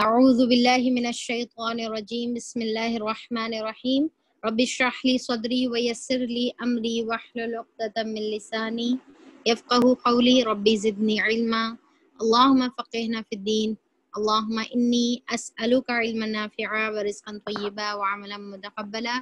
اعوذ باللہ من الشیطان الرجیم بسم اللہ الرحمن الرحیم رب اشرح لی صدری ویسر لی امری واحلل عقدۃ من لسانی یفقہوا قولی رب زدنی علما اللہم فقہنا فی الدین اللہم انی اسألک علما نافعا ورزقا طیبا وعملا متقبلا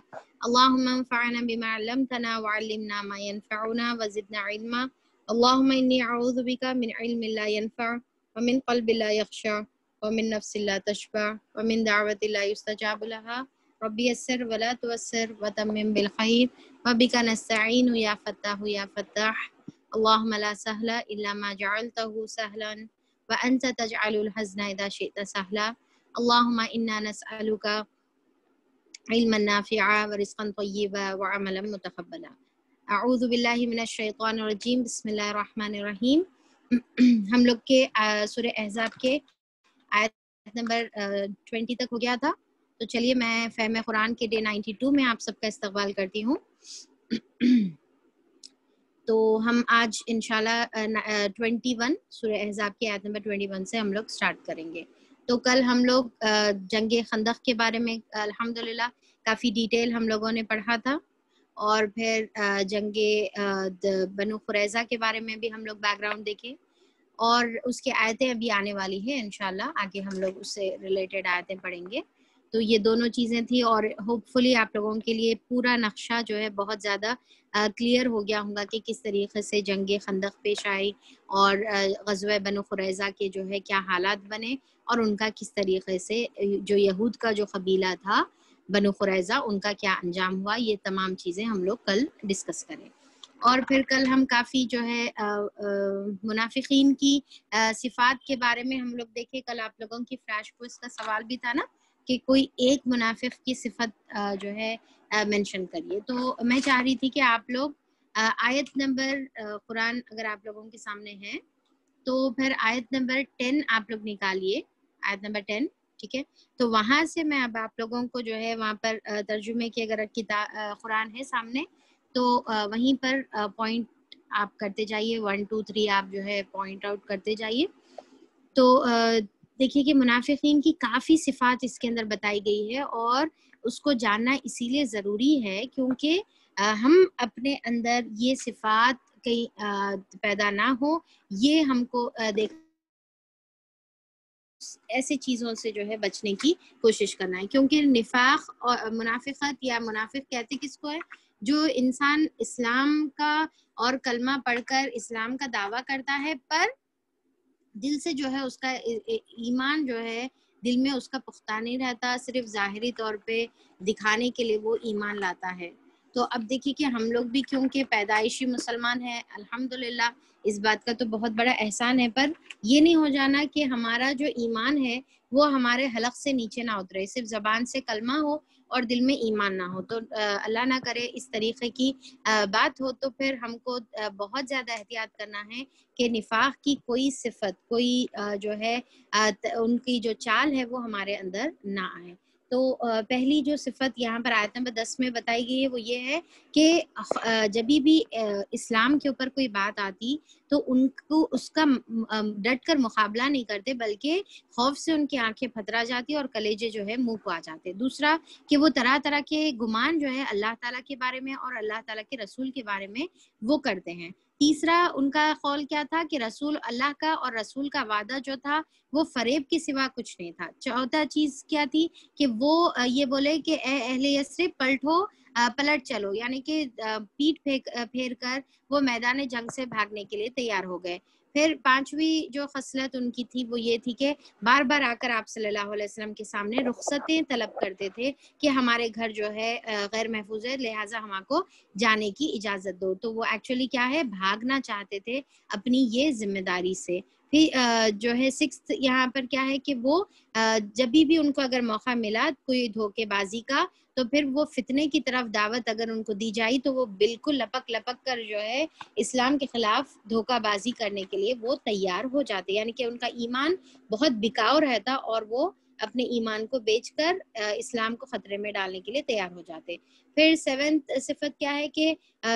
اللہم انفعنا بما علمتنا وعلمنا ما ينفعنا وزدنا علما اللہم انی اعوذ بک من علم لا ينفع ومن قلب لا يخشع ومن نفس لا تشبع ومن دعوة لا يستجاب لها ربي يسر ولا توسر وتمم بالخير وبك نستعين يا فتاح يا فتاح اللهم لا سهل إلا ما جعلته سهلا وأنت تجعل الحزن إذا شئت سهلا اللهم إنا نسألك علما نافعا ورزقا طيبا وعملا متقبلا اعوذ باللہ من الشیطان الرجیم بسم اللہ الرحمن الرحیم ہم لوگ کے سورہ احزاب کے آیت نمبر 20 تک ہو گیا تھا. تو چلیے میں فہم قرآن کے ڈے 92 میں آپ سب کا استقبال کرتی ہوں. تو ہم آج انشاءاللہ 21 سورہ احزاب کی آیت نمبر 21 سے ہم لوگ سٹارٹ کریں گے. تو کل ہم لوگ جنگ خندق کے بارے میں الحمدللہ کافی ڈیٹیل ہم لوگوں نے پڑھا تھا، اور پھر جنگ بنو قریظہ کے بارے میں بھی ہم لوگ بیک گراؤنڈ دیکھیں، اور اس کی آیتیں ابھی آنے والی ہیں انشاءاللہ، آگے ہم لوگ اس سے ریلیٹڈ آیتیں پڑھیں گے. تو یہ دونوں چیزیں تھیں، اور ہوپ فلی آپ لوگوں کے لیے پورا نقشہ جو ہے بہت زیادہ کلیئر ہو گیا ہوگا کہ کس طریقے سے جنگ خندق پیش آئی، اور غزوہ بنو قریظہ کے جو ہے کیا حالات بنے، اور ان کا کس طریقے سے جو یہود کا جو قبیلہ تھا بنو قریظہ ان کا کیا انجام ہوا. یہ تمام چیزیں ہم لوگ کل ڈسکس کریں. اور پھر کل ہم کافی جو ہے منافقین کی صفات کے بارے میں ہم لوگ دیکھے. کل آپ لوگوں کی فلیش کوئز کا سوال بھی تھا نا کہ کوئی ایک منافق کی صفت جو ہے مینشن کریے. تو میں چاہ رہی تھی کہ آپ لوگ آیت نمبر قرآن اگر آپ لوگوں کے سامنے ہے تو پھر آیت نمبر 10 آپ لوگ نکالیے، آیت نمبر 10. ٹھیک ہے، تو وہاں سے میں اب آپ لوگوں کو جو ہے وہاں پر ترجمے کی اگر قرآن ہے سامنے تو وہیں پر پوائنٹ آپ کرتے جائیے، 1 2 3 آپ جو ہے پوائنٹ آؤٹ کرتے جائیے. تو دیکھیے کہ منافقین کی کافی صفات اس کے اندر بتائی گئی ہے، اور اس کو جاننا اسی لیے ضروری ہے کیونکہ ہم اپنے اندر یہ صفات کہیں پیدا نہ ہو، یہ ہم کو دیکھ ایسی چیزوں سے جو ہے بچنے کی کوشش کرنا ہے. کیونکہ نفاق اور منافقت یا منافق کہتے کس کو ہے؟ جو انسان اسلام کا اور کلمہ پڑھ کر اسلام کا دعویٰ کرتا ہے پر دل سے جو ہے اس کا ایمان جو ہے دل میں اس کا پختہ نہیں رہتا، صرف ظاہری طور پہ دکھانے کے لیے وہ ایمان لاتا ہے. تو اب دیکھیے کہ ہم لوگ بھی کیونکہ پیدائشی مسلمان ہیں الحمدللہ، اس بات کا تو بہت بڑا احسان ہے، پر یہ نہیں ہو جانا کہ ہمارا جو ایمان ہے وہ ہمارے حلق سے نیچے نہ اترے، صرف زبان سے کلمہ ہو اور دل میں ایمان نہ ہو. تو اللہ نہ کرے اس طریقے کی بات ہو، تو پھر ہم کو بہت زیادہ احتیاط کرنا ہے کہ نفاق کی کوئی صفت، کوئی جو ہے ان کی جو چال ہے وہ ہمارے اندر نہ آئے. تو پہلی جو صفت یہاں پر آیت نمبر 10 میں بتائی گئی ہے وہ یہ ہے کہ جبھی بھی اسلام کے اوپر کوئی بات آتی تو ان کو اس کا ڈٹ کر مقابلہ نہیں کرتے، بلکہ خوف سے ان کی آنکھیں پھترا جاتی اور کلیجے جو ہے منہ کو آ جاتے. دوسرا کہ وہ طرح طرح کے گمان جو ہے اللہ تعالیٰ کے بارے میں اور اللہ تعالیٰ کے رسول کے بارے میں وہ کرتے ہیں. تیسرا ان کا قول کیا تھا کہ رسول اللہ کا اور رسول کا وعدہ جو تھا وہ فریب کے سوا کچھ نہیں تھا. چوتھا چیز کیا تھی کہ وہ یہ بولے کہ اے اہل یثرب پلٹو، پلٹ چلو، یعنی کہ پیٹ پھیر کر وہ میدان جنگ سے بھاگنے کے لیے تیار ہو گئے. پھر پانچویں جو خصلت ان کی تھی وہ یہ تھی کہ بار بار آ کر آپ صلی اللہ علیہ وسلم کے سامنے رخصتیں طلب کرتے تھے کہ ہمارے گھر جو ہے غیر محفوظ ہے، لہٰذا ہم کو جانے کی اجازت دو. تو وہ ایکچولی کیا ہے، بھاگنا چاہتے تھے اپنی یہ ذمہ داری سے. پھر جو ہے 6 یہاں پر کیا ہے کہ وہ جب بھی ان کو اگر موقع ملا کوئی دھوکے بازی کا تو پھر وہ فتنے کی طرف دعوت اگر ان کو دی جائی تو وہ بالکل لپک لپک کر جو ہے اسلام کے خلاف دھوکہ بازی کرنے کے لیے وہ تیار ہو جاتے، یعنی کہ ان کا ایمان بہت بکاؤ رہتا اور وہ اپنے ایمان کو بیچ کر اسلام کو خطرے میں ڈالنے کے لیے تیار ہو جاتے۔ پھر 7 صفت کیا ہے کہ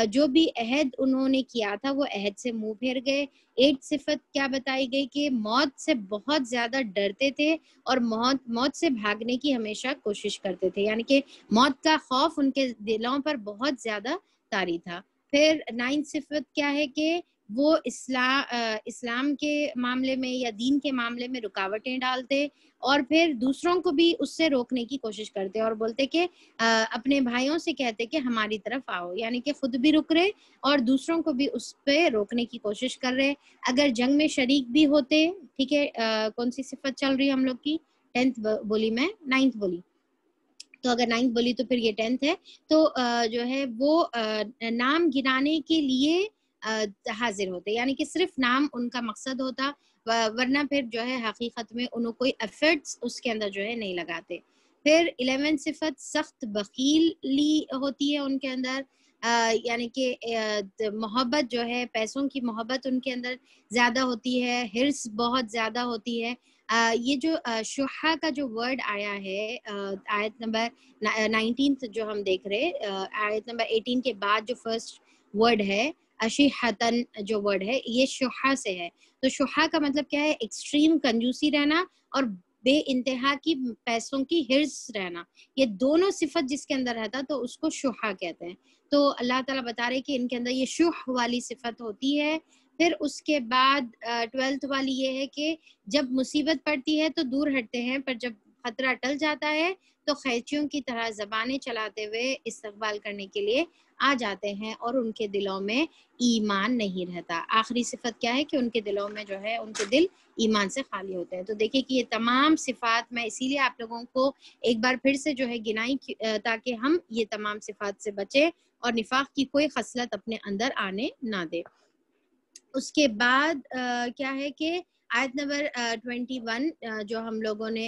جو بھی عہد انہوں نے کیا تھا وہ عہد سے منہ پھیر گئے۔ 8 صفت کیا بتائی گئی کہ موت سے بہت زیادہ ڈرتے تھے اور موت سے بھاگنے کی ہمیشہ کوشش کرتے تھے، یعنی کہ موت کا خوف ان کے دلوں پر بہت زیادہ طاری تھا۔ پھر 9 صفت کیا ہے کہ وہ اسلام کے معاملے میں یا دین کے معاملے میں رکاوٹیں ڈالتے اور پھر دوسروں کو بھی اس سے روکنے کی کوشش کرتے اور بولتے کہ اپنے بھائیوں سے کہتے کہ ہماری طرف آؤ، یعنی کہ خود بھی رک رہے اور دوسروں کو بھی اس پہ روکنے کی کوشش کر رہے۔ اگر جنگ میں شریک بھی ہوتے، ٹھیک ہے، کون سی صفت چل رہی ہے ہم لوگ کی؟ 10th بولی میں، 9th بولی، تو اگر 9th بولی تو پھر یہ 10th ہے۔ تو جو ہے وہ نام گرانے کے لیے حاضر ہوتے، یعنی کہ صرف نام ان کا مقصد ہوتا، ورنہ پھر جو ہے حقیقت میں انہوں کوئی ایفرٹس اس کے اندر جو ہے نہیں لگاتے۔ پھر 11 صفت سخت بخیلی ہوتی ہے ان کے اندر، یعنی کہ محبت جو ہے، پیسوں کی محبت ان کے اندر زیادہ ہوتی ہے، حرص بہت زیادہ ہوتی ہے۔ یہ جو شحا کا جو ورڈ آیا ہے آیت نمبر 19 جو ہم دیکھ رہے، آیت نمبر 18 کے بعد جو فرسٹ ورڈ ہے اشیحتن جو ورڈ ہے، یہ شحا سے ہے۔ تو شحا کا مطلب کیا ہے؟ ایکسٹریم کنجوسی رہنا اور بے انتہا کی پیسوں کی حرص رہنا، یہ دونوں صفت جس کے اندر رہتا تو اس کو شحا کہتے ہیں۔ تو اللہ تعالیٰ بتا رہے کہ ان کے اندر یہ شح والی صفت ہوتی ہے۔ پھر اس کے بعد 12th والی یہ ہے کہ جب مصیبت پڑتی ہے تو دور ہٹتے ہیں، پر جب خطرہ ٹل جاتا ہے تو خیچیوں کی طرح زبانیں چلاتے ہوئے استقبال کرنے کے لیے آ جاتے ہیں اور ان کے دلوں میں ایمان نہیں رہتا۔ آخری صفت کیا ہے کہ ان کے دلوں میں جو ہے ان کے دل ایمان سے خالی ہوتے ہیں۔ تو دیکھیں کہ یہ تمام صفات میں اسی لیے آپ لوگوں کو ایک بار پھر سے جو ہے گنائی تاکہ ہم یہ تمام صفات سے بچیں اور نفاق کی کوئی خصلت اپنے اندر آنے نہ دے۔ اس کے بعد کیا ہے کہ آیت نمبر 21 جو ہم لوگوں نے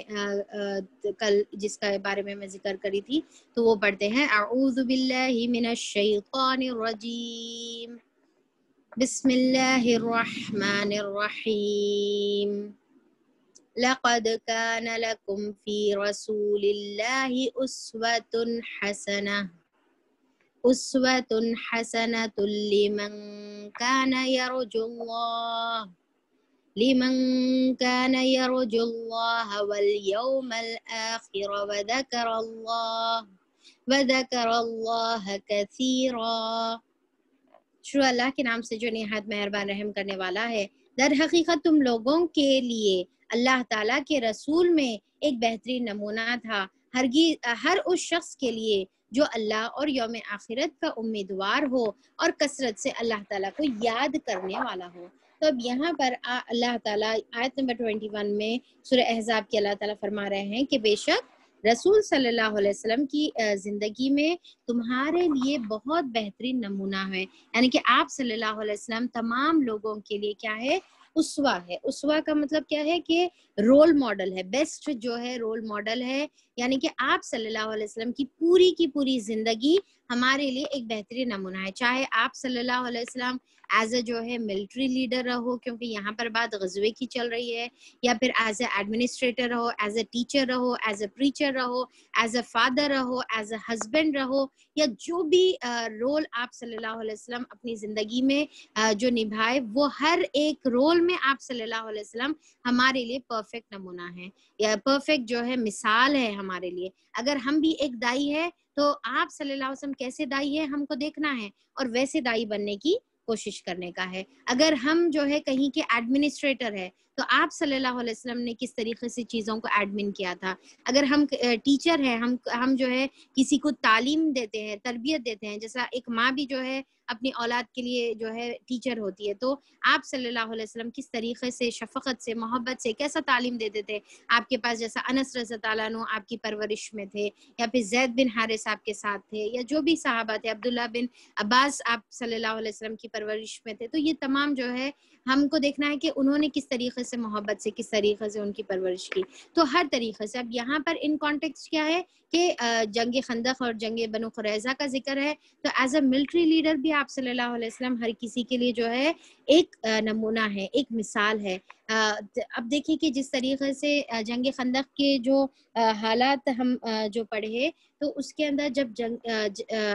کل جس کے بارے میں ذکر کری تھی تو وہ پڑھتے ہیں اعوذ باللہ من الشیطان الرجیم بسم اللہ الرحمن الرحیم لقد كان لكم في رسول الله أسوة حسنة لمن كان يرجو الله واليوم الآخر وذكر الله كثيرا۔ شروع اللہ کے نام سے جو نہایت مہربان رحم کرنے والا ہے۔ در حقیقت تم لوگوں کے لیے اللہ تعالیٰ کے رسول میں ایک بہترین نمونہ تھا، ہر اس شخص کے لیے جو اللہ اور یوم آخرت کا امیدوار ہو اور کثرت سے اللہ تعالیٰ کو یاد کرنے والا ہو۔ تو اب یہاں پر اللہ تعالیٰ آیت نمبر 21 میں سورہ احزاب کی اللہ تعالیٰ فرما رہے ہیں کہ بے شک رسول صلی اللہ علیہ وسلم کی زندگی میں تمہارے لیے بہت بہترین نمونہ ہے، یعنی کہ آپ صلی اللہ علیہ وسلم تمام لوگوں کے لیے کیا ہے؟ اسوہ ہے۔ اسوہ کا مطلب کیا ہے کہ رول ماڈل ہے، بیسٹ جو ہے رول ماڈل ہے، یعنی کہ آپ صلی اللہ علیہ وسلم کی پوری زندگی ہمارے لیے ایک بہترین نمونہ ہے۔ چاہے آپ صلی اللہ علیہ وسلم ایز اے جو ہے ملٹری لیڈر رہو، کیونکہ یہاں پر بات غزوے کی چل رہی ہے، یا پھر ایز اے ایڈمنسٹریٹر رہو، ایز اے ٹیچر رہو، ایز اے پریچر رہو، ایز اے فادر رہو، ایز اے ہسبینڈ رہو، یا جو بھی رول آپ صلی اللہ علیہ وسلم اپنی زندگی میں جو نبھائے، وہ ہر ایک رول میں آپ صلی اللہ علیہ وسلم ہمارے لیے پرفیکٹ نمونہ ہے یا پرفیکٹ جو ہے مثال ہے ہمارے لیے۔ اگر ہم بھی ایک دائی ہے تو آپ صلی اللہ علیہ وسلم کیسے دائی ہے ہم کو دیکھنا ہے اور ویسے دائی بننے کی کوشش کرنے کا ہے۔ اگر ہم جو ہے کہیں کے ایڈمنسٹریٹر ہے تو آپ صلی اللہ علیہ وسلم نے کس طریقے سے چیزوں کو ایڈمن کیا تھا۔ اگر ہم ٹیچر ہیں، ہم جو ہے کسی کو تعلیم دیتے ہیں، تربیت دیتے ہیں، جیسا ایک ماں بھی جو ہے اپنی اولاد کے لیے جو ہے ٹیچر ہوتی ہے، تو آپ صلی اللہ علیہ وسلم کس طریقے سے شفقت سے، محبت سے کیسا تعلیم دیتے تھے۔ آپ کے پاس جیسا انس رضی اللہ عنہ آپ کی پرورش میں تھے، یا پھر زید بن حارث آپ کے ساتھ تھے، یا جو بھی صحابہ تھے، عبداللہ بن عباس آپ صلی اللہ علیہ وسلم کی پرورش میں تھے، تو یہ تمام جو ہے ہم کو دیکھنا ہے کہ انہوں نے کس طریقے سے محبت سے کس طریقے سے ان کی پرورش کی. تو ہر طریقے سے. اب یہاں پر ان کانٹیکسٹ کیا ہے کہ جنگ خندق اور جنگ بنو قریظہ کا ذکر ہے. تو ایز اے ملٹری لیڈر بھی آپ صلی اللہ علیہ وسلم ہر کسی کے لیے جو ہے ایک نمونہ ہے, ایک مثال ہے. اب دیکھیں کہ جس طریقے سے جنگ خندق کے جو حالات ہم جو پڑھے, تو اس کے اندر جب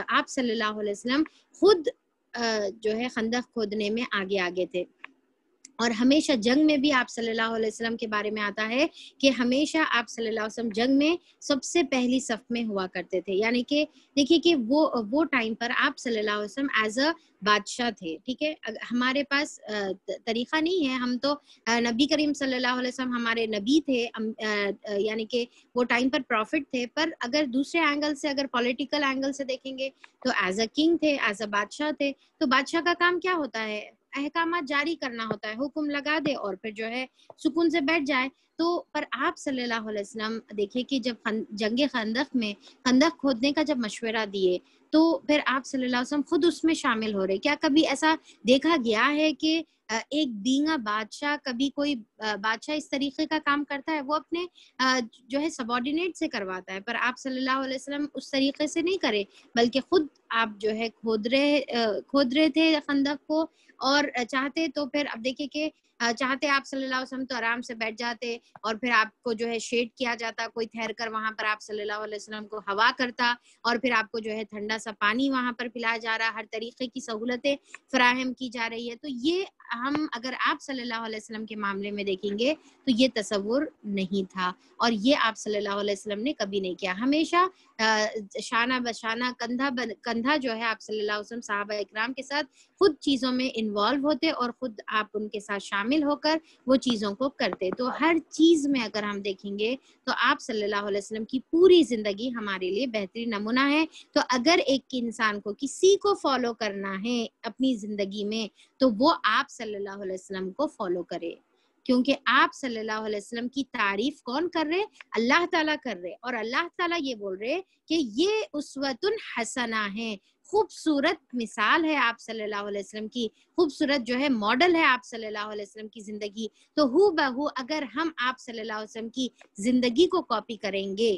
آپ صلی اللہ علیہ وسلم خود جو ہے خندق کھودنے میں آگے تھے, اور ہمیشہ جنگ میں بھی آپ صلی اللہ علیہ وسلم کے بارے میں آتا ہے کہ ہمیشہ آپ صلی اللہ علیہ وسلم جنگ میں سب سے پہلی صف میں ہوا کرتے تھے. یعنی کہ دیکھیے کہ وہ ٹائم پر آپ صلی اللہ علیہ وسلم ایز اے بادشاہ تھے. ٹھیک ہے, ہمارے پاس طریقہ نہیں ہے, ہم تو نبی کریم صلی اللہ علیہ وسلم ہمارے نبی تھے, یعنی کہ وہ ٹائم پر پروفٹ تھے, پر اگر دوسرے اینگل سے, اگر پولیٹیکل اینگل سے دیکھیں گے تو ایز اے کنگ تھے, ایز اے بادشاہ تھے. تو بادشاہ کا کام کیا ہوتا ہے؟ احکامات جاری کرنا ہوتا ہے, حکم لگا دے اور پھر جو ہے سکون سے بیٹھ جائے. تو پر آپ صلی اللہ علیہ وسلم دیکھیں کہ جب جنگ خندق میں خندق کھودنے کا جب مشورہ دیے, تو پھر آپ صلی اللہ علیہ وسلم خود اس میں شامل ہو رہے. کیا کبھی ایسا دیکھا گیا ہے کہ ایک بینگا بادشاہ, کبھی کوئی بادشاہ اس طریقے کا کام کرتا ہے؟ وہ اپنے جو ہے سبارڈینیٹ سے کرواتا ہے, پر آپ صلی اللہ علیہ وسلم اس طریقے سے نہیں کرے, بلکہ خود آپ جو ہے کھود رہے تھے خندق کو. اور چاہتے تو پھر اب دیکھیں کہ چاہتے آپ صلی اللہ علیہ وسلم تو آرام سے بیٹھ جاتے, اور پھر آپ کو جو ہے شیڈ کیا جاتا, کوئی ٹھہر کر وہاں پر آپ صلی اللہ علیہ وسلم کو ہوا کرتا, اور پھر آپ کو جو ہے ٹھنڈا سا پانی وہاں پر پلایا جا رہا, ہر طریقے کی سہولتیں فراہم کی جا رہی ہے. تو یہ ہم اگر آپ صلی اللہ علیہ وسلم کے معاملے میں دیکھیں گے تو یہ تصور نہیں تھا, اور یہ آپ صلی اللہ علیہ وسلم نے کبھی نہیں کیا. ہمیشہ شانہ بشانہ, کندھا جو ہے آپ صلی اللہ علیہ وسلم صحابہ اکرام کے ساتھ خود چیزوں میں انوالو ہوتے, اور خود آپ ان کے ساتھ شامل ہو کر وہ چیزوں کو کرتے. تو ہر چیز میں اگر ہم دیکھیں گے تو آپ صلی اللہ علیہ وسلم کی پوری زندگی ہمارے لیے بہترین نمونہ ہے. تو اگر ایک انسان کو کسی کو فالو کرنا ہے اپنی زندگی میں, تو وہ آپ صلی اللہ علیہ وسلم کو فالو کرے, کیونکہ آپ صلی اللہ علیہ وسلم کی تعریف کون کر رہے؟ اللہ تعالیٰ کر رہے, اور اللہ تعالیٰ یہ بول رہے کہ یہ اسوۃ حسنہ ہے, خوبصورت مثال ہے آپ صلی اللہ علیہ وسلم کی, خوبصورت جو ہے ماڈل ہے آپ صلی اللہ علیہ وسلم کی زندگی. تو ہو بہو اگر ہم آپ صلی اللہ علیہ وسلم کی زندگی کو کاپی کریں گے,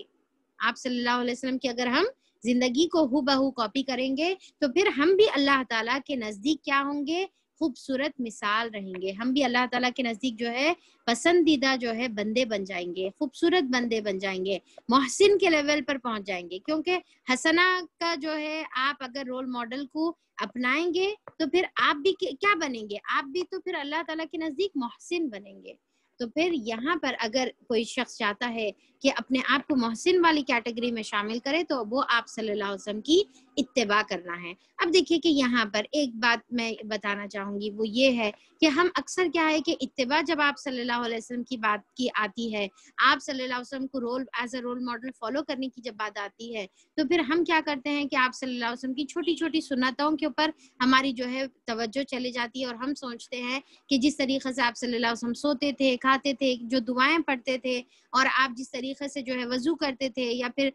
آپ صلی اللہ علیہ وسلم کی اگر ہم زندگی کو ہو بہو کاپی کریں گے, تو پھر ہم بھی اللہ تعالیٰ کے نزدیک کیا ہوں گے؟ خوبصورت مثال رہیں گے. ہم بھی اللہ تعالیٰ کے نزدیک جو ہے پسندیدہ جو ہے بندے بن جائیں گے, خوبصورت بندے بن جائیں گے, محسن کے لیول پر پہنچ جائیں گے. کیونکہ حسنہ کا جو ہے آپ اگر رول ماڈل کو اپنائیں گے تو پھر آپ بھی کیا بنیں گے؟ آپ بھی تو پھر اللہ تعالیٰ کے نزدیک محسن بنیں گے. تو پھر یہاں پر اگر کوئی شخص چاہتا ہے کہ اپنے آپ کو محسن والی کیٹیگری میں شامل کرے, تو وہ آپ صلی اللہ علیہ وسلم کی اتباع کرنا ہے. اب دیکھیے کہ یہاں پر ایک بات میں بتانا چاہوں گی, وہ یہ ہے کہ ہم اکثر کیا ہے کہ اتباع جب آپ صلی اللہ علیہ وسلم کی بات کی آتی ہے, آپ صلی اللہ علیہ وسلم کو as a role model follow کرنے کی جب بات آتی ہے, تو پھر ہم کیا کرتے ہیں کہ آپ صلی اللہ علیہ وسلم کی چھوٹی چھوٹی سنتوں کے اوپر ہماری جو ہے توجہ چلی جاتی ہے, اور ہم سوچتے ہیں کہ جس طریقے سے آپ صلی اللہ علیہ وسلم سوتے تھے, کھاتے تھے, جو دعائیں پڑھتے تھے, اور آپ جس طریقے سے جو ہے وضو کرتے تھے, یا پھر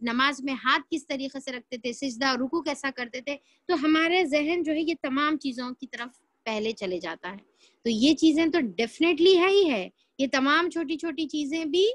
نماز میں ہاتھ کس طریقے سے رکھتے تھے, سجدہ اور رکوع کیسا کرتے تھے, تو ہمارے ذہن جو ہے یہ تمام چیزوں کی طرف پہلے چلے جاتا ہے. تو یہ چیزیں تو ڈیفینیٹلی ہے ہی ہے, یہ تمام چھوٹی چھوٹی چیزیں بھی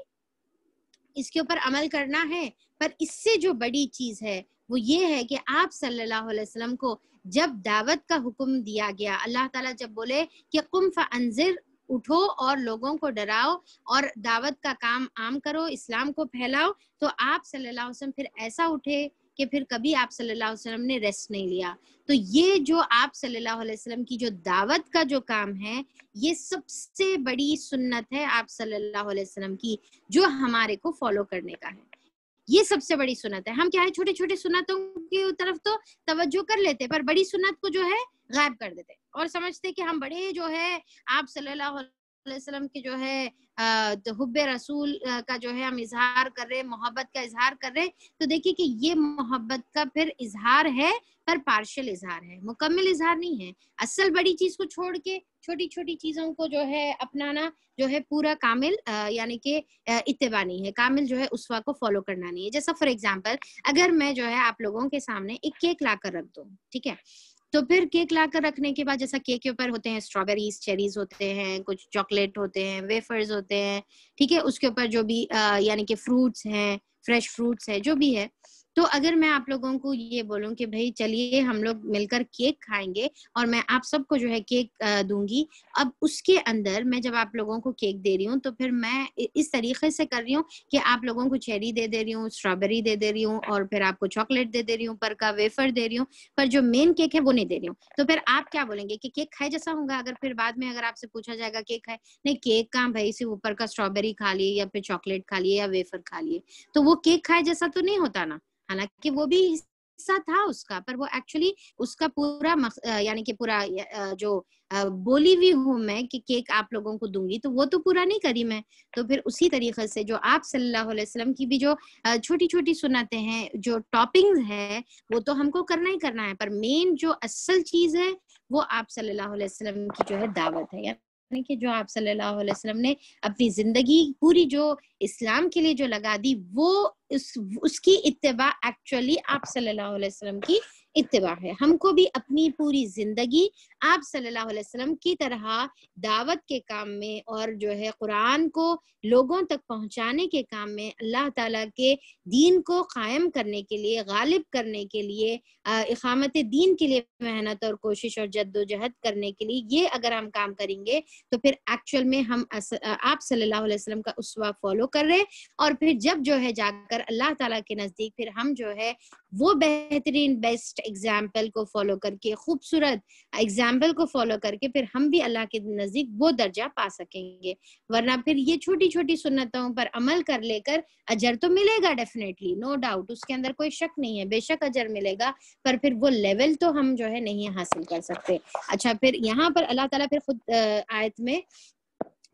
اس کے اوپر عمل کرنا ہے, پر اس سے جو بڑی چیز ہے وہ یہ ہے کہ آپ صلی اللہ علیہ وسلم کو جب دعوت کا حکم دیا گیا, اللہ تعالیٰ جب بولے کہ قم فانذر, اٹھو اور لوگوں کو ڈراؤ اور دعوت کا کام عام کرو, اسلام کو پھیلاؤ, تو آپ صلی اللہ علیہ وسلم پھر ایسا اٹھے کہ پھر کبھی آپ صلی اللہ علیہ وسلم نے ریسٹ نہیں لیا. تو یہ جو آپ صلی اللہ علیہ وسلم کی جو دعوت کا جو کام ہے, یہ سب سے بڑی سنت ہے آپ صلی اللہ علیہ وسلم کی, جو ہمارے کو فالو کرنے کا ہے. یہ سب سے بڑی سنت ہے. ہم کیا ہے چھوٹے چھوٹے سنتوں کی طرف تو توجہ کر لیتے, پر بڑی سنت کو جو ہے غائب کر دیتے, اور سمجھتے کہ ہم بڑے جو ہے آپ صلی اللہ علیہ وسلم کے جو ہے حب رسول کا جو ہے ہم اظہار کر رہے, محبت کا اظہار کر رہے. تو دیکھیے کہ یہ محبت کا پھر اظہار ہے, پر پارشل اظہار ہے, مکمل اظہار نہیں ہے. اصل بڑی چیز کو چھوڑ کے چھوٹی چھوٹی چیزوں کو جو ہے اپنانا جو ہے پورا کامل یعنی کہ اتباع نہیں ہے, کامل جو ہے اسوا کو فالو کرنا نہیں ہے. جیسا فار ایگزامپل اگر میں جو ہے آپ لوگوں کے سامنے ایک کیک لا کر رکھ دوں, ٹھیک ہے, تو پھر کیک لا کر رکھنے کے بعد جیسا کیک کے اوپر ہوتے ہیں اسٹرابیریز، چیریز ہوتے ہیں، کچھ چاکلیٹ ہوتے ہیں، ویفرز ہوتے ہیں، ٹھیک ہے، اس کے اوپر جو بھی یعنی کہ فروٹس ہیں، فریش فروٹس ہے، جو بھی ہے. تو اگر میں آپ لوگوں کو یہ بولوں کہ بھائی چلیے ہم لوگ مل کر کیک کھائیں گے اور میں آپ سب کو جو ہے کیک دوں گی، اب اس کے اندر میں جب آپ لوگوں کو کیک دے رہی ہوں تو پھر میں اس طریقے سے کر رہی ہوں کہ آپ لوگوں کو چیری دے رہی ہوں، اسٹرابیری دے رہی ہوں، اور پھر آپ کو چاکلیٹ دے رہی ہوں، پر کا ویفر دے رہی ہوں، پر جو مین کیک ہے وہ نہیں دے رہی ہوں. تو پھر آپ کیا بولیں گے کہ کیک کھائے جیسا ہوگا؟ اگر پھر بعد میں اگر آپ سے پوچھا جائے گا کیک کھائے، نہیں کیک کا بھائی صرف اوپر کا اسٹرابیری کھا لیے یا پھر چاکلیٹ کھا لیے یا ویفر کھا لیے، تو وہ کیک کھائے جیسا تو نہیں ہوتا نا. حالانکہ وہ بھی حصہ تھا اس کا، پر وہ ایکچولی اس کا پورا یعنی کہ پورا جو بولی ہوئی ہوں میں کہ کیک آپ لوگوں کو دوں گی، تو وہ تو پورا نہیں کری میں. تو پھر اسی طریقے سے جو آپ صلی اللہ علیہ وسلم کی بھی جو چھوٹی چھوٹی سنتیں ہیں، جو ٹاپنگز ہے، وہ تو ہم کو کرنا ہی کرنا ہے، پر مین جو اصل چیز ہے وہ آپ صلی اللہ علیہ وسلم کی جو ہے دعوت ہے. یعنی کہ جو آپ صلی اللہ علیہ وسلم نے اپنی زندگی پوری جو اسلام کے لیے جو لگا دی، وہ اس کی اتباع ایکچولی آپ صلی اللہ علیہ وسلم کی اتباع ہے. ہم کو بھی اپنی پوری زندگی آپ صلی اللہ علیہ وسلم کی طرح دعوت کے کام میں اور جو ہے قرآن کو لوگوں تک پہنچانے کے کام میں، اللہ تعالیٰ کے دین کو قائم کرنے کے لیے، غالب کرنے کے لیے، اقامت دین کے لیے محنت اور کوشش اور جد و جہد کرنے کے لیے، یہ اگر ہم کام کریں گے تو پھر ایکچوئل میں ہم آپ صلی اللہ علیہ وسلم کا اسوہ فالو کر رہے. اور پھر جب جو ہے جا کر اللہ تعالیٰ کے نزدیک پھر ہم جو ہے وہ بہترین بیسٹ ایگزامپل کو فالو کر کے، خوبصورت ایگزامپل کو فالو کر کے، پھر ہم بھی اللہ کے نزدیک وہ درجہ پا سکیں گے. ورنہ پھر یہ چھوٹی چھوٹی سنتوں پر عمل کر لے کر اجر تو ملے گا ڈیفینیٹلی، نو ڈاؤٹ، اس کے اندر کوئی شک نہیں ہے، بے شک اجر ملے گا، پر پھر وہ لیول تو ہم جو ہے نہیں حاصل کر سکتے. اچھا، پھر یہاں پر اللہ تعالیٰ پھر خود آیت میں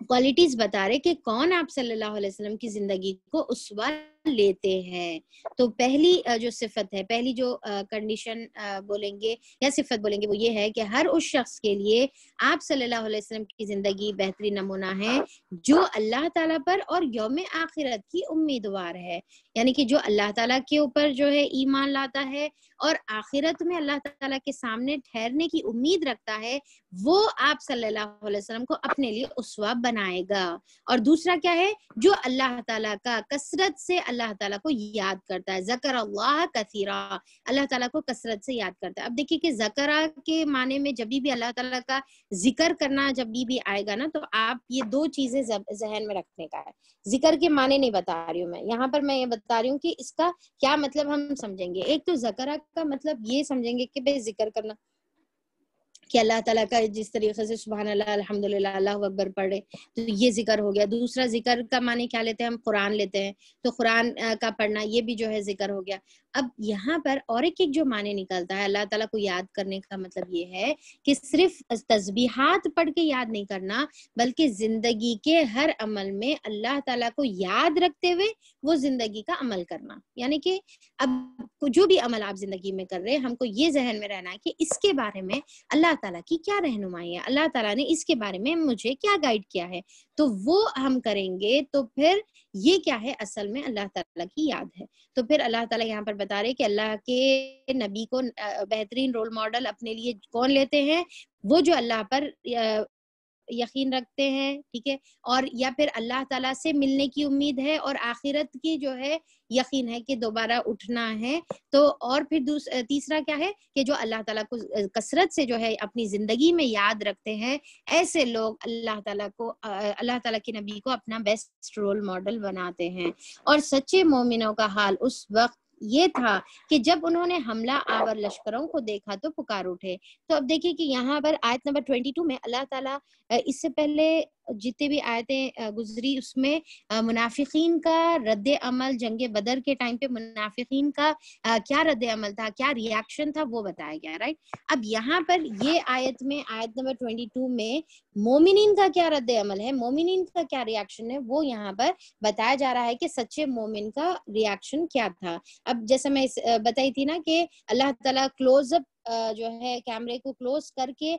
کوالٹیز بتا رہے کہ کون آپ صلی اللہ علیہ وسلم کی زندگی کو اسوہ لیتے ہیں. تو پہلی جو صفت ہے، پہلی جو کنڈیشن بولیں گے یا صفت بولیں گے، وہ یہ ہے کہ ہر اس شخص کے لیے آپ صلی اللہ علیہ وسلم کی زندگی بہترین نمونہ ہے جو اللہ تعالیٰ پر اور یوم آخرت کی امیدوار ہے. یعنی کہ جو اللہ تعالیٰ کے اوپر جو ہے ایمان لاتا ہے اور آخرت میں اللہ تعالیٰ کے سامنے ٹھہرنے کی امید رکھتا ہے، وہ آپ صلی اللہ علیہ وسلم کو اپنے لیے اسوہ بنائے گا. اور دوسرا کیا ہے؟ جو اللہ تعالیٰ کا کثرت سے اللہ تعالیٰ کو یاد کرتا ہے، ذکر اللہ کثیرا، اللہ تعالیٰ کو کثرت سے یاد کرتا ہے. اب دیکھیے کہ ذکرہ کے معنی میں جب بھی اللہ تعالیٰ کا ذکر کرنا جب بھی آئے گا نا، تو آپ یہ دو چیزیں ذہن میں رکھنے کا ہے. ذکر کے معنی نہیں بتا رہی ہوں میں یہاں پر، میں یہ بتا رہی ہوں کہ اس کا کیا مطلب ہم سمجھیں گے. ایک تو ذکرہ کا مطلب یہ سمجھیں گے کہ بھئی ذکر کرنا، کہ اللہ تعالیٰ کا جس طریقے سے سبحان اللہ، الحمدللہ، اللہ اکبر پڑھے، تو یہ ذکر ہو گیا. دوسرا ذکر کا معنی کیا لیتے ہیں ہم؟ قرآن لیتے ہیں، تو قرآن کا پڑھنا یہ بھی جو ہے ذکر ہو گیا. اب یہاں پر اور ایک جو معنی نکلتا ہے اللہ تعالیٰ کو یاد کرنے کا مطلب یہ ہے کہ صرف تسبیحات پڑھ کے یاد نہیں کرنا، بلکہ زندگی کے ہر عمل میں اللہ تعالیٰ کو یاد رکھتے ہوئے وہ زندگی کا عمل کرنا. یعنی کہ اب جو بھی عمل آپ زندگی میں کر رہے ہیں، ہم کو یہ ذہن میں رہنا ہے کہ اس کے بارے میں اللہ تعالیٰ کی کیا رہنمائی ہے، اللہ تعالیٰ نے اس کے بارے میں مجھے کیا گائیڈ کیا ہے، تو وہ ہم کریں گے. تو پھر یہ کیا ہے؟ اصل میں اللہ تعالیٰ کی یاد ہے. تو پھر اللہ تعالیٰ یہاں پر بتا رہے کہ اللہ کے نبی کو بہترین رول ماڈل اپنے لیے کون لیتے ہیں؟ وہ جو اللہ پر یقین رکھتے ہیں، ٹھیک ہے، اور یا پھر اللہ تعالیٰ سے ملنے کی امید ہے اور آخرت کی جو ہے یقین ہے کہ دوبارہ اٹھنا ہے. تو اور پھر تیسرا کیا ہے کہ جو اللہ تعالیٰ کو کثرت سے جو ہے اپنی زندگی میں یاد رکھتے ہیں، ایسے لوگ اللہ تعالیٰ کے نبی کو اپنا بیسٹ رول ماڈل بناتے ہیں. اور سچے مومنوں کا حال اس وقت یہ تھا کہ جب انہوں نے حملہ آور لشکروں کو دیکھا تو پکار اٹھے. تو اب دیکھیے کہ یہاں پر آیت نمبر 22 میں اللہ تعالیٰ اس سے پہلے جتنے بھی آیتیں گزری اس میں منافقین کا رد عمل، جنگ بدر کے ٹائم پہ منافقین کا کیا رد عمل تھا، کیا ریاکشن تھا، وہ بتایا گیا، رائٹ. اب یہاں پر یہ آیت میں، آیت نمبر 22 میں مومنین کا کیا رد عمل ہے، مومنین کا کیا ریاکشن ہے، وہ یہاں پر بتایا جا رہا ہے کہ سچے مومن کا ریاکشن کیا تھا. اب جیسے میں بتائی تھی نا کہ اللہ تعالیٰ کلوز اپ جو ہے کیمرے کو کلوز کر کے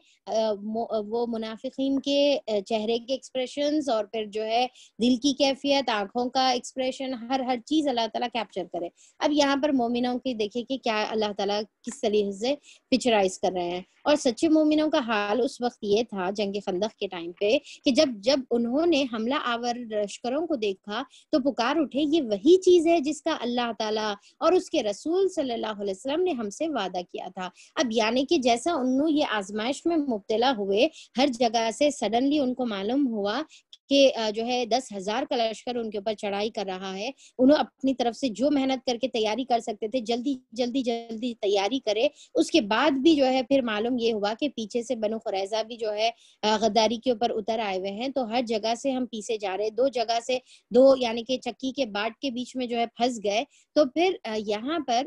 وہ منافقین کے چہرے کے ایکسپریشنز اور پھر جو ہے دل کی کیفیت، آنکھوں کا ایکسپریشن، ہر چیز اللہ تعالیٰ کیپچر کرے۔ اب یہاں پر مومنوں کی دیکھیں کہ کیا اللہ تعالیٰ کس طریقے سے پکچرائز کر رہے ہیں۔ اور سچے مومنوں کا حال اس وقت یہ تھا جنگ خندق کے ٹائم پہ کہ جب انہوں نے حملہ آور لشکروں کو دیکھا تو پکار اٹھے یہ وہی چیز ہے جس کا اللہ تعالیٰ اور اس کے رسول صلی اللہ علیہ وسلم نے ہم سے وعدہ کیا تھا۔ اب یعنی کہ جیسا انہوں یہ آزمائش میں مبتلا ہوئے، ہر جگہ سے سڈنلی ان کو معلوم ہوا کہ جو ہے 10,000 کا لشکر ان کے اوپر چڑھائی کر رہا ہے، انہوں اپنی طرف سے جو محنت کر کے تیاری کر سکتے تھے جلدی تیاری کرے۔ اس کے بعد بھی جو ہے پھر معلوم یہ ہوا کہ پیچھے سے بنو قریظہ بھی جو ہے غداری کے اوپر اتر آئے ہوئے ہیں، تو ہر جگہ سے ہم پیچھے جا رہے، دو جگہ سے دو یعنی کہ چکی کے باٹ کے بیچ میں جو ہے پھنس گئے۔ تو پھر یہاں پر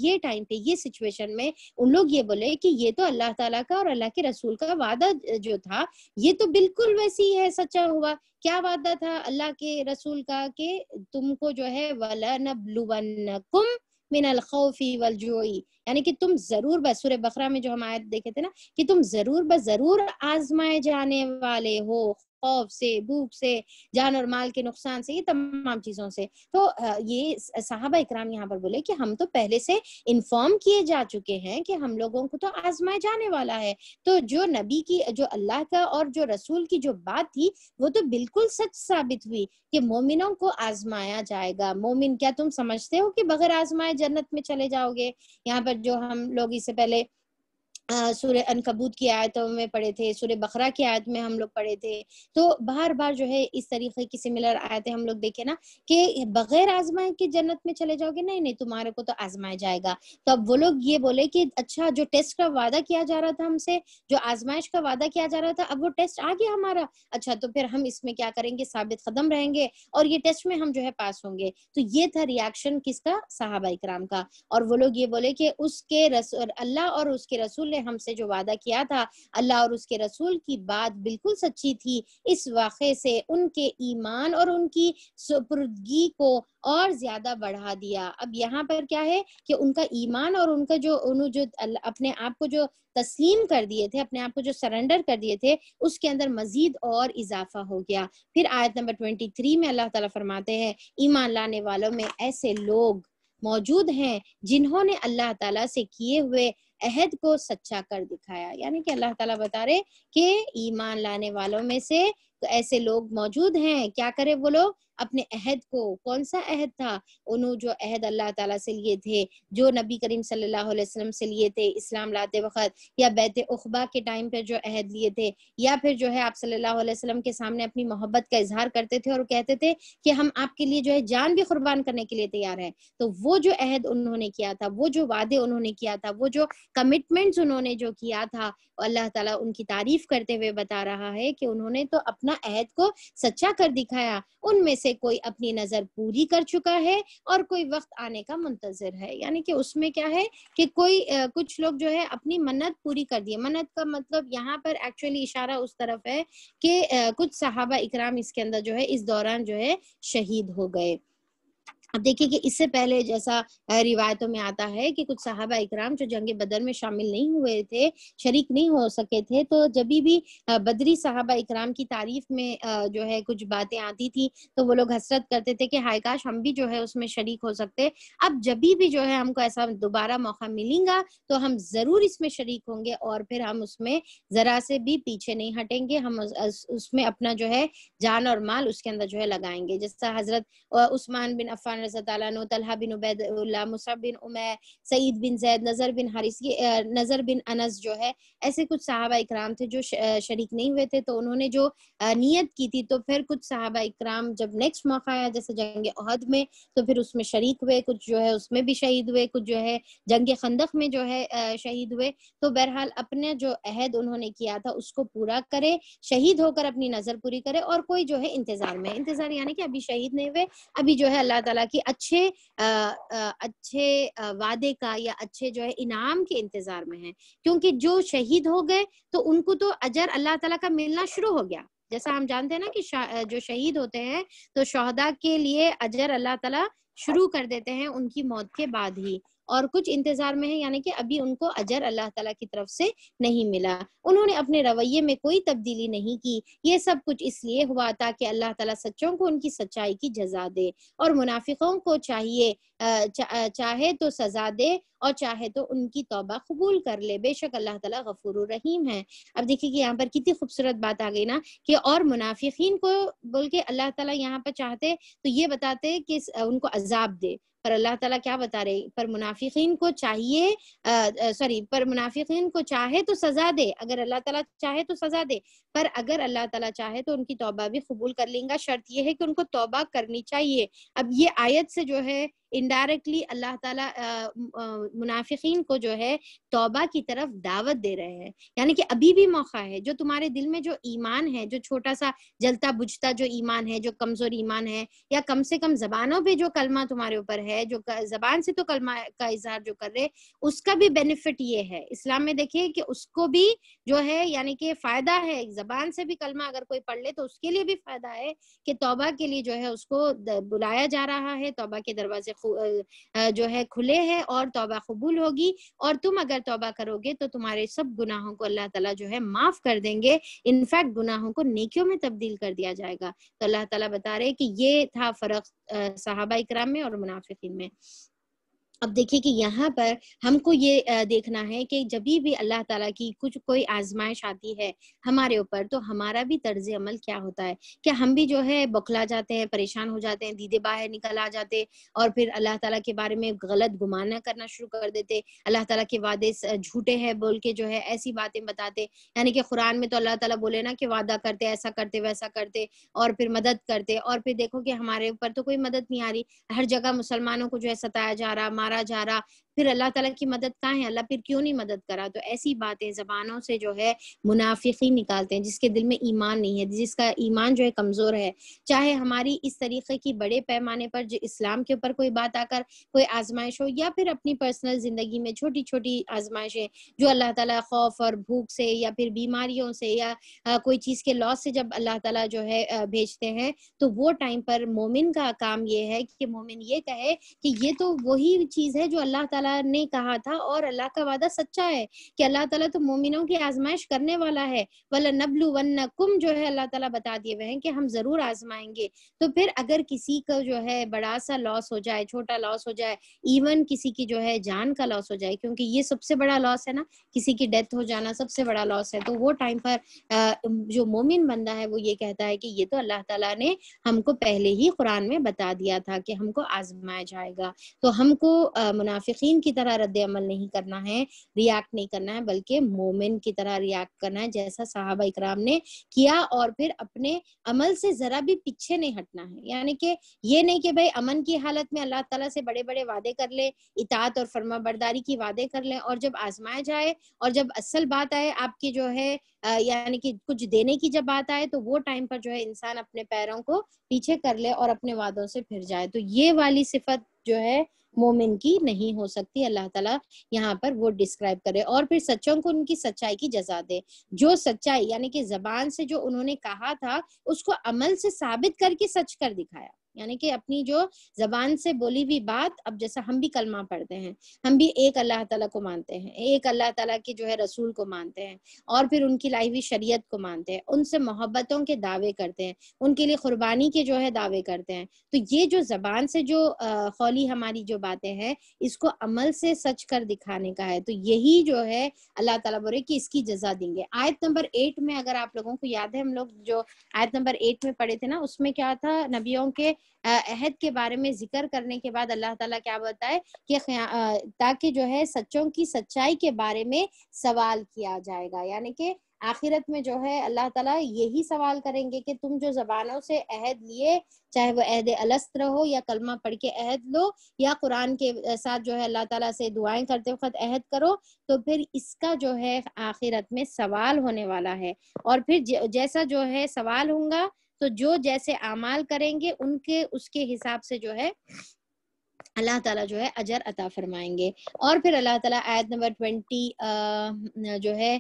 یہ ٹائم پہ یہ سچویشن میں ان لوگ یہ بولے کہ یہ تو اللہ تعالیٰ کا اور اللہ کے رسول کا وعدہ جو تھا یہ تو بالکل ویسی ہی ہے، سچا ہوا۔ کیا وعدہ تھا اللہ کے رسول کا کہ تم کو جو ہے وَلَنَبْلُوَنَّكُمْ مِنَ الْخَوْفِ وَالْجُوعِ، یعنی کہ تم ضرور بس سورہ بقرہ میں جو ہم آیت دیکھے تھے نا کہ تم ضرور آزمائے جانے والے ہو، خوف سے، بھوک سے، جان اور مال کے نقصان سے، یہ تمام چیزوں سے۔ تو یہ صحابہ اکرام یہاں پر بولے کہ ہم تو پہلے سے انفارم کیے جا چکے ہیں کہ ہم لوگوں کو تو آزمائے جانے والا ہے، تو جو نبی کی، جو اللہ کا اور جو رسول کی جو بات تھی وہ تو بالکل سچ ثابت ہوئی کہ مومنوں کو آزمایا جائے گا۔ مومن، کیا تم سمجھتے ہو کہ بغیر آزمائے جنت میں چلے جاؤ گے؟ یہاں پر جو ہم لوگ اس سے پہلے سورہ عنکبوت کی آیتوں میں پڑھے تھے، سورہ بقرہ کی آیت میں ہم لوگ پڑھے تھے، تو بار جو ہے اس طریقے کی سملر آیتیں ہم لوگ دیکھیں نا کہ بغیر آزمائے کے جنت میں چلے جاؤ گے، نہیں تمہارے کو تو آزمایا جائے گا۔ تو اب وہ لوگ یہ بولے کہ اچھا جو ٹیسٹ کا وعدہ کیا جا رہا تھا ہم سے، جو آزمائش کا وعدہ کیا جا رہا تھا، اب وہ ٹیسٹ آ گیا ہمارا، اچھا تو پھر ہم اس میں کیا کریں گے، ثابت قدم رہیں گے اور یہ ٹیسٹ میں ہم جو ہے پاس ہوں گے۔ تو یہ تھا ریاکشن کس کا؟ صحابہ اکرام کا۔ اور وہ لوگ یہ بولے کہ اس کے رسول، اللہ اور اس کے رسول نے ہم سے جو وعدہ کیا تھا، اللہ اور اس کے رسول کی بات بالکل سچی تھی۔ اس واقعے سے ان کے ایمان اور ان کی سپردگی کو اور زیادہ بڑھا دیا۔ اب یہاں پر کیا ہے کہ ان کا ایمان اور ان کا انہوں جو اپنے آپ کو جو تسلیم کر دیے تھے، اپنے آپ کو جو سرنڈر کر دیے تھے، اس کے اندر مزید اور اضافہ ہو گیا۔ پھر آیت نمبر 23 میں اللہ تعالیٰ فرماتے ہیں ایمان لانے والوں میں ایسے لوگ موجود ہیں جنہوں نے اللہ تعالیٰ سے کیے ہوئے عہد کو سچا کر دکھایا۔ یعنی کہ اللہ تعالیٰ بتا رہے کہ ایمان لانے والوں میں سے ایسے لوگ موجود ہیں، کیا کرے وہ لوگ؟ اپنے عہد کو، کون سا عہد تھا؟ انہوں جو عہد اللہ تعالیٰ سے لیے تھے، جو نبی کریم صلی اللہ علیہ وسلم سے لیے تھے اسلام لاتے وقت، یا بیعت عقبہ کے ٹائم پہ جو عہد لیے تھے، یا پھر جو ہے آپ صلی اللہ علیہ وسلم کے سامنے اپنی محبت کا اظہار کرتے تھے اور کہتے تھے کہ ہم آپ کے لیے جو ہے جان بھی قربان کرنے کے لیے تیار ہیں۔ تو وہ جو عہد انہوں نے کیا تھا، وہ جو وعدے انہوں نے کیا تھا، وہ جو کمٹمنٹس انہوں نے جو کیا تھا، اللہ تعالیٰ ان کی تعریف کرتے ہوئے بتا رہا ہے کہ انہوں نے تو اپنا عہد کو سچا کر دکھایا۔ ان میں سے کوئی اپنی نظر پوری کر چکا ہے اور کوئی وقت آنے کا منتظر ہے۔ یعنی کہ اس میں کیا ہے کہ کوئی کچھ لوگ جو ہے اپنی منت پوری کر دیے۔ منت کا مطلب یہاں پر ایکچولی اشارہ اس طرف ہے کہ کچھ صحابہ اکرام اس کے اندر جو ہے اس دوران جو ہے شہید ہو گئے۔ اب دیکھیں کہ اس سے پہلے جیسا روایتوں میں آتا ہے کہ کچھ صحابہ اکرام جو جنگ بدر میں شامل نہیں ہوئے تھے، شریک نہیں ہو سکے تھے، تو جبھی بھی بدری صحابہ اکرام کی تعریف میں جو ہے کچھ باتیں آتی تھی تو وہ لوگ حسرت کرتے تھے کہ ہائے کاش ہم بھی جو ہے اس میں شریک ہو سکتے۔ اب جبھی بھی جو ہے ہم کو ایسا دوبارہ موقع ملیں گا تو ہم ضرور اس میں شریک ہوں گے اور پھر ہم اس میں ذرا سے بھی پیچھے نہیں ہٹیں گے، ہم اس میں اپنا جو ہے جان اور مال اس کے اندر جو ہے لگائیں گے۔ جیسا حضرت عثمان بن عفان رضی اللہ عنہ، طلحہ بن عبید اللہ، مصعب بن عمیر، سعید بن زید، نظر بن حارث، نظر بن انس جو ہے، ایسے کچھ صحابہ اکرام تھے جو شریک نہیں ہوئے تھے، تو انہوں نے جو نیت کی تھی تو پھر کچھ صحابہ اکرام جب نیکسٹ موقع آیا جیسے جنگ احد میں تو پھر اس میں شریک ہوئے، کچھ جو ہے اس میں بھی شہید ہوئے، کچھ جو ہے جنگ خندق میں جو ہے شہید ہوئے۔ تو بہرحال اپنے جو عہد انہوں نے کیا تھا اس کو پورا کرے، شہید ہو کر اپنی نظر پوری کرے، اور کوئی جو ہے انتظار میں، انتظار یعنی کہ ابھی شہید نہیں ہوئے، ابھی جو ہے اللہ تعالیٰ کی اچھے وعدے کا یا اچھے جو ہے انعام کے انتظار میں ہیں، کیونکہ جو شہید ہو گئے تو ان کو تو اجر اللہ تعالیٰ کا ملنا شروع ہو گیا۔ جیسا ہم جانتے ہیں نا کہ جو شہید ہوتے ہیں تو شہداء کے لیے اجر اللہ تعالیٰ شروع کر دیتے ہیں ان کی موت کے بعد ہی، اور کچھ انتظار میں ہیں، یعنی کہ ابھی ان کو اجر اللہ تعالیٰ کی طرف سے نہیں ملا. انہوں نے اپنے رویے میں کوئی تبدیلی نہیں کی. یہ سب کچھ اس لیے ہوا تاکہ اللہ تعالیٰ سچوں کو ان کی سچائی کی جزا دے، اور منافقوں کو چاہے تو سزا دے اور چاہے تو ان کی توبہ قبول کر لے. بے شک اللہ تعالیٰ غفور الرحیم ہے. اب دیکھیے کہ یہاں پر کتنی خوبصورت بات آ گئی نا کہ اور منافقین کو بول کے اللہ تعالیٰ یہاں پر چاہتے تو یہ بتاتے کہ ان کو عذاب دے، پر اللہ تعالیٰ کیا بتا رہے، پر منافقین کو چاہیے پر منافقین کو چاہے تو سزا دے، اگر اللہ تعالیٰ چاہے تو سزا دے، پر اگر اللہ تعالیٰ چاہے تو ان کی توبہ بھی قبول کر لیں گا. شرط یہ ہے کہ ان کو توبہ کرنی چاہیے. اب یہ آیت سے جو ہے انڈائریکٹلی اللہ تعالیٰ منافقین کو جو ہے توبہ کی طرف دعوت دے رہے ہیں، یعنی کہ ابھی بھی موقع ہے. جو تمہارے دل میں جو ایمان ہے، جو چھوٹا سا جلتا بجھتا جو ایمان ہے، جو کمزور ایمان ہے، یا کم سے کم زبانوں پہ جو کلمہ تمہارے اوپر ہے، جو زبان سے تو کلمہ کا اظہار جو کر رہے، اس کا بھی بینیفٹ یہ ہے اسلام میں. دیکھیں کہ اس کو بھی جو ہے یعنی کہ فائدہ ہے، زبان سے بھی کلمہ اگر کوئی پڑھ لے تو اس کے لیے بھی فائدہ ہے کہ توبہ کے لیے جو ہے اس کو بلایا جا رہا ہے. توبہ کے دروازے جو ہے کھلے ہیں اور توبہ قبول ہوگی، اور تم اگر توبہ کرو گے تو تمہارے سب گناہوں کو اللہ تعالیٰ جو ہے معاف کر دیں گے. انفیکٹ گناہوں کو نیکیوں میں تبدیل کر دیا جائے گا. تو اللہ تعالیٰ بتا رہے کہ یہ تھا فرق صحابہ اکرام میں اور منافقین میں. اب دیکھیے کہ یہاں پر ہم کو یہ دیکھنا ہے کہ جبھی بھی اللہ تعالیٰ کی کوئی آزمائش آتی ہے ہمارے اوپر تو ہمارا بھی طرز عمل کیا ہوتا ہے. کیا ہم بھی جو ہے بکھلا جاتے ہیں، پریشان ہو جاتے ہیں، دیدے باہر نکل آ جاتے اور پھر اللہ تعالیٰ کے بارے میں غلط گمان کرنا شروع کر دیتے، اللہ تعالیٰ کے وعدے جھوٹے ہیں بول کے جو ہے ایسی باتیں بتاتے. یعنی کہ قرآن میں تو اللہ تعالیٰ بولے نا کہ وعدہ کرتے، ایسا کرتے ویسا کرتے اور پھر مدد کرتے، اور پھر دیکھو کہ ہمارے اوپر تو کوئی مدد نہیں آ رہی. ہر جگہ مسلمانوں کو جو ہے ستایا جا رہا، مارا جا رہا، پھر اللہ تعالیٰ کی مدد کہاں ہے، اللہ پھر کیوں نہیں مدد کرا. تو ایسی باتیں زبانوں سے جو ہے منافقین نکالتے ہیں جس کے دل میں ایمان نہیں ہے، جس کا ایمان جو ہے کمزور ہے. چاہے ہماری اس طریقے کی بڑے پیمانے پر جو اسلام کے اوپر کوئی بات آ کر کوئی آزمائش ہو، یا پھر اپنی پرسنل زندگی میں چھوٹی چھوٹی آزمائشیں جو اللہ تعالیٰ خوف اور بھوک سے یا پھر بیماریوں سے یا کوئی چیز کے لاس سے جب اللہ تعالیٰ جو ہے بھیجتے ہیں، تو وہ ٹائم پر مومن کا کام یہ ہے کہ مومن یہ کہے کہ یہ تو وہی چیز ہے جو اللہ تعالیٰ نے کہا تھا، اور اللہ کا وعدہ سچا ہے کہ اللہ تعالیٰ تو مومنوں کی آزمائش کرنے والا ہے. وَلَنَبْلُوَنَّكُمْ جو ہے اللہ تعالیٰ بتا دیے ہوئے ہیں کہ ہم ضرور آزمائیں گے. تو پھر اگر کسی کا جو ہے بڑا سا لاس ہو جائے، چھوٹا لاس ہو جائے، ایون کسی کی جو ہے جان کا لاس ہو جائے، کیونکہ یہ سب سے بڑا لاس ہے نا، کسی کی ڈیتھ ہو جانا سب سے بڑا لاس ہے، تو وہ ٹائم پر جو مومن بندہ ہے وہ یہ کہتا ہے کہ یہ تو اللہ تعالیٰ نے ہم کو پہلے ہی قرآن میں بتا دیا تھا کہ ہم کو آزمایا جائے گا. تو ہم کو منافقین کی طرح رد عمل نہیں کرنا ہے، ریاکٹ نہیں کرنا ہے، بلکہ مومن کی طرح ریاکٹ کرنا ہے جیسا صحابہ اکرام نے کیا، اور پھر اپنے عمل سے ذرا بھی پیچھے نہیں ہٹنا ہے. یعنی کہ یہ نہیں کہ بھائی امن کی حالت میں اللہ تعالیٰ سے بڑے بڑے وعدے کر لے، اطاعت اور فرما برداری کی وعدے کر لیں، اور جب آزمایا جائے اور جب اصل بات آئے آپ کی جو ہے یعنی کہ کچھ دینے کی جب بات آئے تو وہ ٹائم پر جو ہے انسان اپنے پیروں کو پیچھے کر لے اور اپنے وعدوں سے پھر جائے. تو یہ والی صفت جو ہے مومن کی نہیں ہو سکتی. اللہ تعالیٰ یہاں پر وہ ڈسکرائب کرے، اور پھر سچوں کو ان کی سچائی کی جزا دے. جو سچائی یعنی کہ زبان سے جو انہوں نے کہا تھا اس کو عمل سے ثابت کر کے سچ کر دکھایا. یعنی کہ اپنی جو زبان سے بولی ہوئی بات، اب جیسا ہم بھی کلمہ پڑھتے ہیں، ہم بھی ایک اللہ تعالیٰ کو مانتے ہیں، ایک اللہ تعالیٰ کے جو ہے رسول کو مانتے ہیں، اور پھر ان کی لائی ہوئی شریعت کو مانتے ہیں، ان سے محبتوں کے دعوے کرتے ہیں، ان کے لیے قربانی کے جو ہے دعوے کرتے ہیں. تو یہ جو زبان سے جو قولی ہماری جو باتیں ہیں اس کو عمل سے سچ کر دکھانے کا ہے. تو یہی جو ہے اللہ تعالیٰ بولے کہ اس کی جزا دیں گے. آیت نمبر 8 میں اگر آپ لوگوں کو یاد ہے، ہم لوگ جو آیت نمبر 8 میں پڑھے تھے نا، اس میں کیا تھا، نبیوں کے عہد کے بارے میں ذکر کرنے کے بعد اللہ تعالیٰ کیا بتائے کہ تاکہ جو ہے سچوں کی سچائی کے بارے میں سوال کیا جائے گا. یعنی کہ آخرت میں جو ہے اللہ تعالیٰ یہی سوال کریں گے کہ تم جو زبانوں سے عہد لیے، چاہے وہ عہد الست رہو یا کلمہ پڑھ کے عہد لو یا قرآن کے ساتھ جو ہے اللہ تعالیٰ سے دعائیں کرتے وقت عہد کرو، تو پھر اس کا جو ہے آخرت میں سوال ہونے والا ہے. اور پھر جیسا جو ہے سوال ہوگا تو جو جیسے اعمال کریں گے ان کے اس کے حساب سے جو ہے اللہ تعالیٰ جو ہے اجر عطا فرمائیں گے. اور پھر اللہ تعالیٰ آیت نمبر 20 جو ہے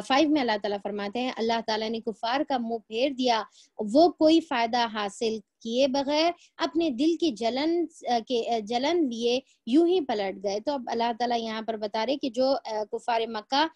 5 میں اللہ تعالیٰ فرماتے ہیں اللہ تعالیٰ نے کفار کا منہ پھیر دیا، وہ کوئی فائدہ حاصل کیے بغیر اپنے دل کی جلن لیے یوں ہی پلٹ گئے. تو اب اللہ تعالیٰ یہاں پر بتا رہے کہ جو کفار مکہ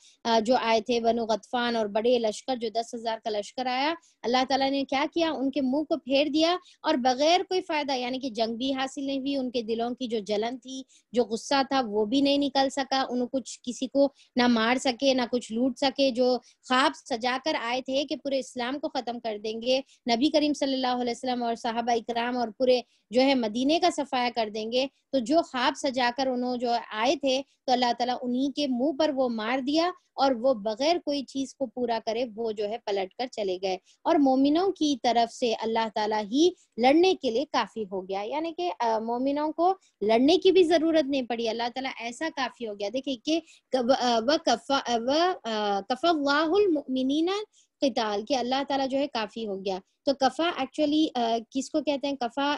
جو آئے تھے بنو غطفان اور بڑے لشکر جو 10,000 کا لشکر آیا, اللہ تعالیٰ نے کیا کیا, ان کے منہ کو پھیر دیا اور بغیر کوئی فائدہ, یعنی کہ جنگ بھی حاصل نہیں ہوئی, ان کے دلوں کی جو جلن تھی, جو غصہ تھا وہ بھی نہیں نکل سکا, انہوں کچھ کسی کو نہ مار سکے نہ کچھ لوٹ سکے. جو خواب سجا کر آئے تھے کہ پورے اسلام کو ختم کر دیں گے, نبی کریم صلی اللہ علیہ وسلم اور صحابہ اکرام اور پورے جو ہے مدینے کا صفایا کر دیں گے, تو جو خواب سجا کر انہوں جو آئے تھے تو اللہ تعالیٰ انہی کے منہ پر وہ مار دیا اور وہ بغیر کوئی چیز کو پورا کرے وہ جو ہے پلٹ کر چلے گئے. اور مومنوں کی طرف سے اللہ تعالیٰ ہی لڑنے کے لیے کافی ہو گیا, یعنی کہ مومنوں کو لڑنے کی بھی ضرورت نہیں پڑی, اللہ تعالیٰ ایسا کافی ہو گیا. دیکھیں کہ کفى اللہ المؤمنین قتال, کہ اللہ تعالیٰ جو ہے کافی ہو گیا. تو کفا ایکچولی کس کو کہتے ہیں, کفا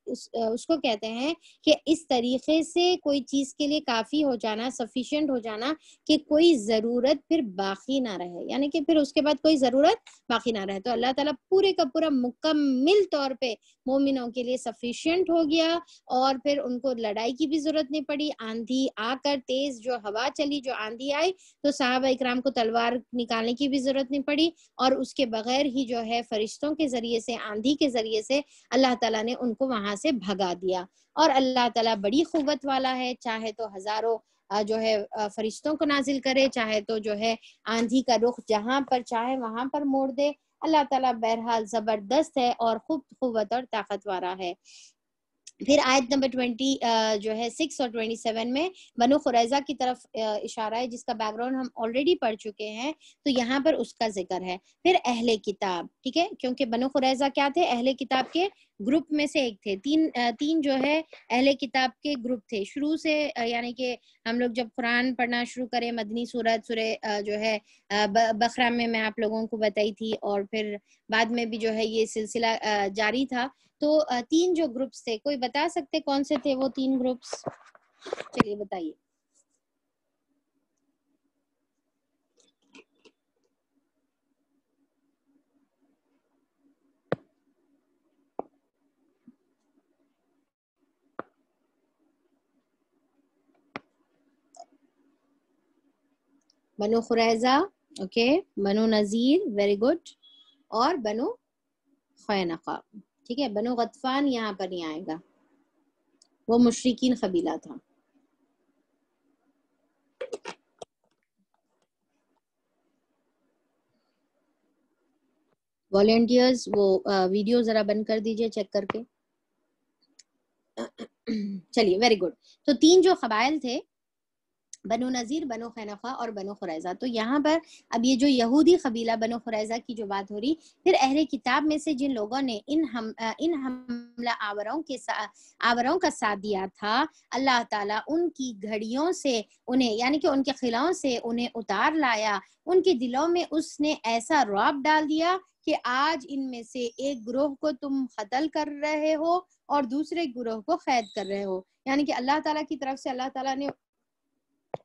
اس کو کہتے ہیں کہ اس طریقے سے کوئی چیز کے لیے کافی ہو جانا, سفیشینٹ ہو جانا کہ کوئی ضرورت پھر باقی نہ رہے, یعنی کہ پھر اس کے بعد کوئی ضرورت باقی نہ رہے. تو اللہ تعالیٰ پورے کا پورا مکمل طور پہ مومنوں کے لیے سفیشینٹ ہو گیا اور پھر ان کو لڑائی کی بھی ضرورت نہیں پڑی. آندھی آ کر تیز جو ہوا چلی, جو آندھی آئی, تو صحابہ اکرام کو تلوار نکالنے کی بھی ضرورت نہیں پڑی, اور اس کے بغیر ہی جو ہے فرشتوں کے ذریعے سے, آندھی کے ذریعے سے اللہ تعالیٰ نے ان کو وہاں سے بھگا دیا. اور اللہ تعالیٰ بڑی قوت والا ہے, چاہے تو ہزاروں جو ہے فرشتوں کو نازل کرے, چاہے تو جو ہے آندھی کا رخ جہاں پر چاہے وہاں پر موڑ دے. اللہ تعالیٰ بہرحال زبردست ہے اور خوب قوت اور طاقت والا ہے. پھر آیت نمبر 20 جو ہے 6 اور 27 میں بنو قریظہ کی طرف اشارہ ہے, جس کا بیک گراؤنڈ ہم آلریڈی پڑھ چکے ہیں, تو یہاں پر اس کا ذکر ہے. پھر اہل کتاب, ٹھیک ہے, کیونکہ بنو قریظہ کیا تھے, اہل کتاب کے گروپ میں سے ایک تھے. تین جو ہے اہل کتاب کے گروپ تھے شروع سے, یعنی کہ ہم لوگ جب قرآن پڑھنا شروع کریں, مدنی سورہ جو ہے بقرہ میں آپ لوگوں کو بتائی تھی, اور پھر بعد میں بھی جو ہے یہ سلسلہ جاری تھا. تو تین جو گروپس تھے, کوئی بتا سکتے کون سے تھے وہ تین گروپس؟ چلیے بتائیے. بنو قریظہ, اوکے, بنو نذیر, ویری گڈ, اور بنو قینقاع, ٹھیک ہے. بنو غطفان یہاں پر نہیں آئے گا, وہ مشرکین قبیلہ تھا. والنٹیئرز وہ ویڈیو ذرا بند کر دیجئے چیک کر کے. چلیے, ویری گڈ. تو تین جو قبائل تھے, بنو نذیر, بنو قینقاع اور بنو قریظہ. تو یہاں پر اب یہ جو یہودی قبیلہ بنو قریظہ کی جو بات ہو رہی, پھر اہل کتاب میں سے جن لوگوں نے ان حملہ آوروں کا ساتھ دیا تھا, اللہ تعالیٰ ان کی گھڑیوں سے انہیں, یعنی کہ ان کے قلعوں سے انہیں اتار لایا. ان کے دلوں میں اس نے ایسا رعب ڈال دیا کہ آج ان میں سے ایک گروہ کو تم قتل کر رہے ہو اور دوسرے گروہ کو قید کر رہے ہو. یعنی کہ اللہ تعالیٰ کی طرف سے اللہ تعالیٰ نے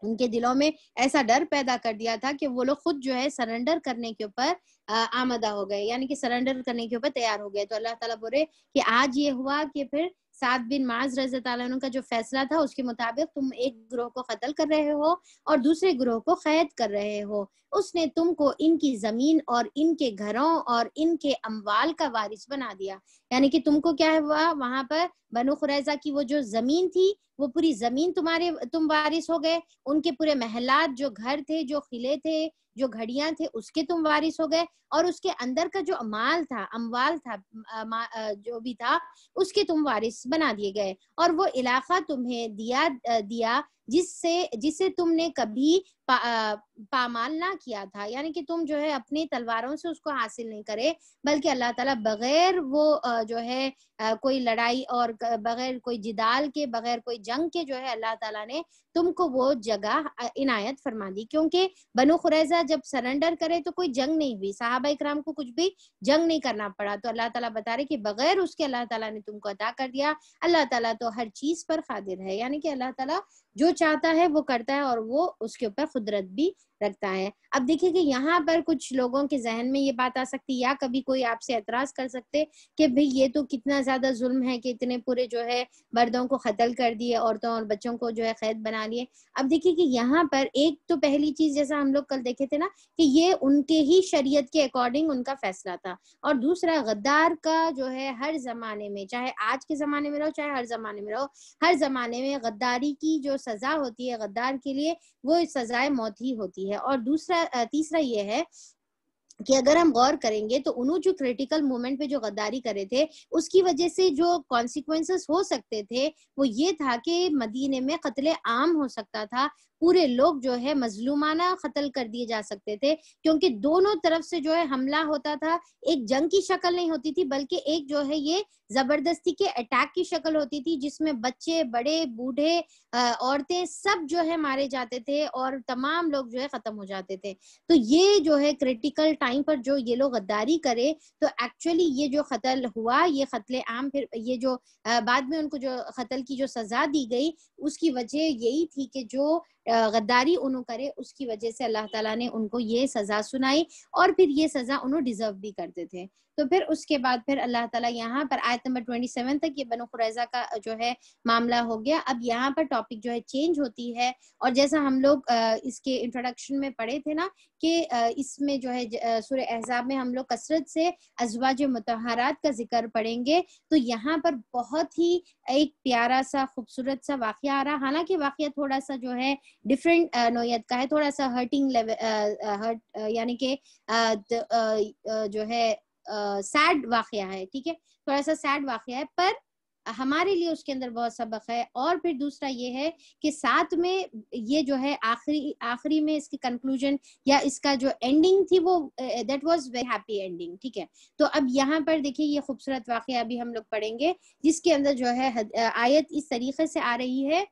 ان کے دلوں میں ایسا ڈر پیدا کر دیا تھا کہ وہ لوگ خود جو ہے سرنڈر کرنے کے اوپر آمدہ ہو گئے, یعنی کہ سرنڈر کرنے کے اوپر تیار ہو گئے. تو اللہ تعالیٰ بولے کہ آج یہ ہوا کہ پھر سعد بن معاذ رضی اللہ عنہ کا جو فیصلہ تھا اس کے مطابق تم ایک گروہ کو قتل کر رہے ہو اور دوسرے گروہ کو قید کر رہے ہو. اس نے تم کو ان کی زمین اور ان کے گھروں اور ان کے اموال کا وارث بنا دیا. یعنی کہ تم کو کیا ہوا, وہاں پر بنو قریظہ کی وہ جو زمین تھی وہ پوری زمین تم وارث ہو گئے, ان کے پورے محلات, جو گھر تھے, جو قلعے تھے, جو گھڑیاں تھے, اس کے تم وارث ہو گئے, اور اس کے اندر کا جو اموال تھا جو بھی تھا اس کے تم وارث بنا دیے گئے. اور وہ علاقہ تمہیں دیا جسے تم نے کبھی پامال نہ کیا تھا, یعنی کہ تم جو ہے اپنی تلواروں سے اس کو حاصل نہیں کرے, بلکہ اللہ تعالیٰ بغیر وہ جو ہے کوئی لڑائی اور بغیر کوئی جدال کے, بغیر کوئی جنگ کے جو ہے اللہ تعالیٰ نے تم کو وہ جگہ عنایت فرما دی. کیونکہ بنو قریظہ جب سرنڈر کرے تو کوئی جنگ نہیں ہوئی, صحابہ اکرام کو کچھ بھی جنگ نہیں کرنا پڑا. تو اللہ تعالیٰ بتا رہے کہ بغیر اس کے اللہ تعالیٰ نے تم کو عطا کر دیا. اللہ تعالیٰ تو ہر چیز پر قادر ہے, یعنی کہ اللہ تعالیٰ جو چاہتا ہے وہ کرتا ہے, اور وہ اس کے اوپر قدرت بھی رکھتا ہے. اب دیکھیں کہ یہاں پر کچھ لوگوں کے ذہن میں یہ بات آ سکتی یا کبھی کوئی آپ سے اعتراض کر سکتے کہ بھئی یہ تو کتنا زیادہ ظلم ہے کہ اتنے پورے جو ہے مردوں کو قتل کر دیے, عورتوں اور بچوں کو جو ہے قید بنا لیے. اب دیکھیے کہ یہاں پر ایک تو پہلی چیز جیسا ہم لوگ کل دیکھے تھے نا کہ یہ ان کے ہی شریعت کے اکارڈنگ ان کا فیصلہ تھا, اور دوسرا غدار کا جو ہے ہر زمانے میں, چاہے آج کے زمانے میں رہو چاہے ہر زمانے میں رہو, ہر زمانے میں غداری کی جو سزا ہوتی ہے غدار کے لیے وہ سزائے موت ہی ہوتی ہے. اور تیسرا یہ ہے کہ اگر ہم غور کریں گے تو انہوں جو کریٹیکل مومنٹ پہ جو غداری کرے تھے اس کی وجہ سے جو کانسیکوینسز ہو سکتے تھے وہ یہ تھا کہ مدینے میں قتل عام ہو سکتا تھا, پورے لوگ جو ہے مظلومانہ قتل کر دیے جا سکتے تھے, کیونکہ دونوں طرف سے جو ہے حملہ ہوتا تھا. ایک جنگ کی شکل نہیں ہوتی تھی بلکہ ایک جو ہے یہ زبردستی کے اٹیک کی شکل ہوتی تھی جس میں بچے, بڑے, بوڑھے, عورتیں سب جو ہے مارے جاتے تھے اور تمام لوگ جو ہے ختم ہو جاتے تھے. تو یہ جو ہے کریٹیکل ٹائم پر جو یہ لوگ غداری کرے تو ایکچولی یہ جو قتل ہوا یہ قتل عام, پھر یہ جو بعد میں ان کو جو قتل کی جو سزا دی گئی اس کی وجہ یہی تھی کہ جو غداری انہوں کرے اس کی وجہ سے اللہ تعالیٰ نے ان کو یہ سزا سنائی, اور پھر یہ سزا انہوں ڈیزرو بھی کرتے تھے. تو پھر اس کے بعد پھر اللہ تعالیٰ یہاں پر آیت نمبر 27 تک یہ بنو قریظہ کا جو ہے معاملہ ہو گیا. اب یہاں پر ٹاپک جو ہے چینج ہوتی ہے, اور جیسا ہم لوگ اس کے انٹروڈکشن میں پڑھے تھے نا کہ اس میں جو ہے سورہ احزاب میں ہم لوگ کثرت سے ازواج مطہرات کا ذکر پڑھیں گے, تو یہاں پر بہت ہی ایک پیارا سا خوبصورت سا واقعہ آ رہا, حالانکہ واقعہ تھوڑا سا جو ہے ڈفرینٹ نوعیت کا ہے, تھوڑا سا ہرٹنگ لیول یعنی کہ جو ہے سیڈ واقعہ ہے, ٹھیک ہے, تھوڑا سا سیڈ واقعہ ہے, پر ہمارے لیے اس کے اندر بہت سبق ہے. اور پھر دوسرا یہ ہے کہ ساتھ میں یہ جو ہے آخری میں اس کی کنکلوژن یا اس کا جو اینڈنگ تھی وہ that was very happy ending, ٹھیک ہے. تو اب یہاں پر دیکھیے یہ خوبصورت واقعہ ابھی ہم لوگ پڑھیں گے جس کے اندر جو ہے آیت اس طریقے سے آ رہی ہے,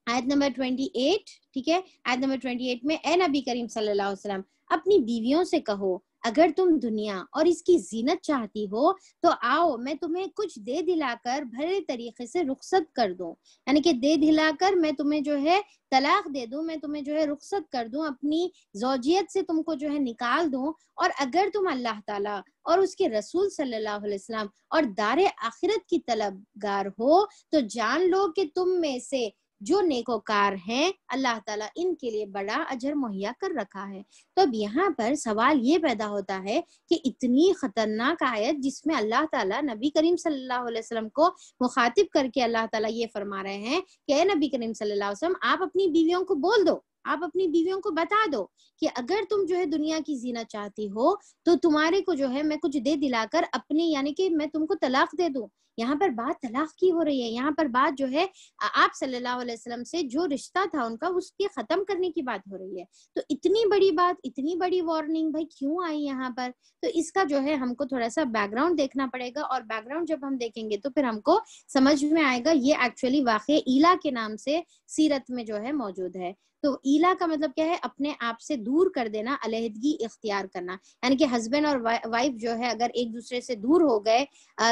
آیت نمبر 28, ٹھیک ہے, آیت نمبر 28 میں اے نبی کریم صلی اللہ علیہ وسلم اپنی بیویوں سے کہو اگر تم دنیا اور اس کی زینت چاہتی ہو تو آؤ میں تمہیں کچھ دے دلا کر بھلے طریقے سے رخصت کر دوں, یعنی کہ دے دلا کر میں تمہیں جو ہے طلاق دے دوں, میں تمہیں جو ہے رخصت کر دوں, اپنی زوجیت سے تم کو جو ہے نکال دوں. اور اگر تم اللہ تعالیٰ اور اس کے رسول صلی اللہ علیہ وسلم اور دار آخرت کی طلبگار ہو تو جان لو کہ تم میں سے جو نیکوکار ہیں اللہ تعالیٰ ان کے لیے بڑا اجر مہیا کر رکھا ہے. تو اب یہاں پر سوال یہ پیدا ہوتا ہے کہ اتنی خطرناک آیت جس میں اللہ تعالیٰ نبی کریم صلی اللہ علیہ وسلم کو مخاطب کر کے اللہ تعالیٰ یہ فرما رہے ہیں کہ اے نبی کریم صلی اللہ علیہ وسلم آپ اپنی بیویوں کو بول دو, آپ اپنی بیویوں کو بتا دو کہ اگر تم جو ہے دنیا کی زینت چاہتی ہو تو تمہارے کو جو ہے میں کچھ دے دلا کر اپنی یعنی کہ میں تم کو طلاق دے دوں. یہاں پر بات طلاق کی ہو رہی ہے, یہاں پر بات جو ہے آپ صلی اللہ علیہ وسلم سے جو رشتہ تھا ان کا اس کے ختم کرنے کی بات ہو رہی ہے. تو اتنی بڑی بات, اتنی بڑی وارننگ بھائی کیوں آئی یہاں پر؟ تو اس کا جو ہے ہم کو تھوڑا سا بیک گراؤنڈ دیکھنا پڑے گا, اور بیک گراؤنڈ جب ہم دیکھیں گے تو پھر ہم کو سمجھ میں آئے گا یہ ایکچولی واقع ایلا کے نام سے سیرت میں جو ہے موجود ہے. تو ایلا کا مطلب کیا ہے؟ اپنے آپ سے دور کر دینا, علیحدگی اختیار کرنا, یعنی کہ ہسبینڈ اور وائف جو ہے اگر ایک دوسرے سے دور ہو گئے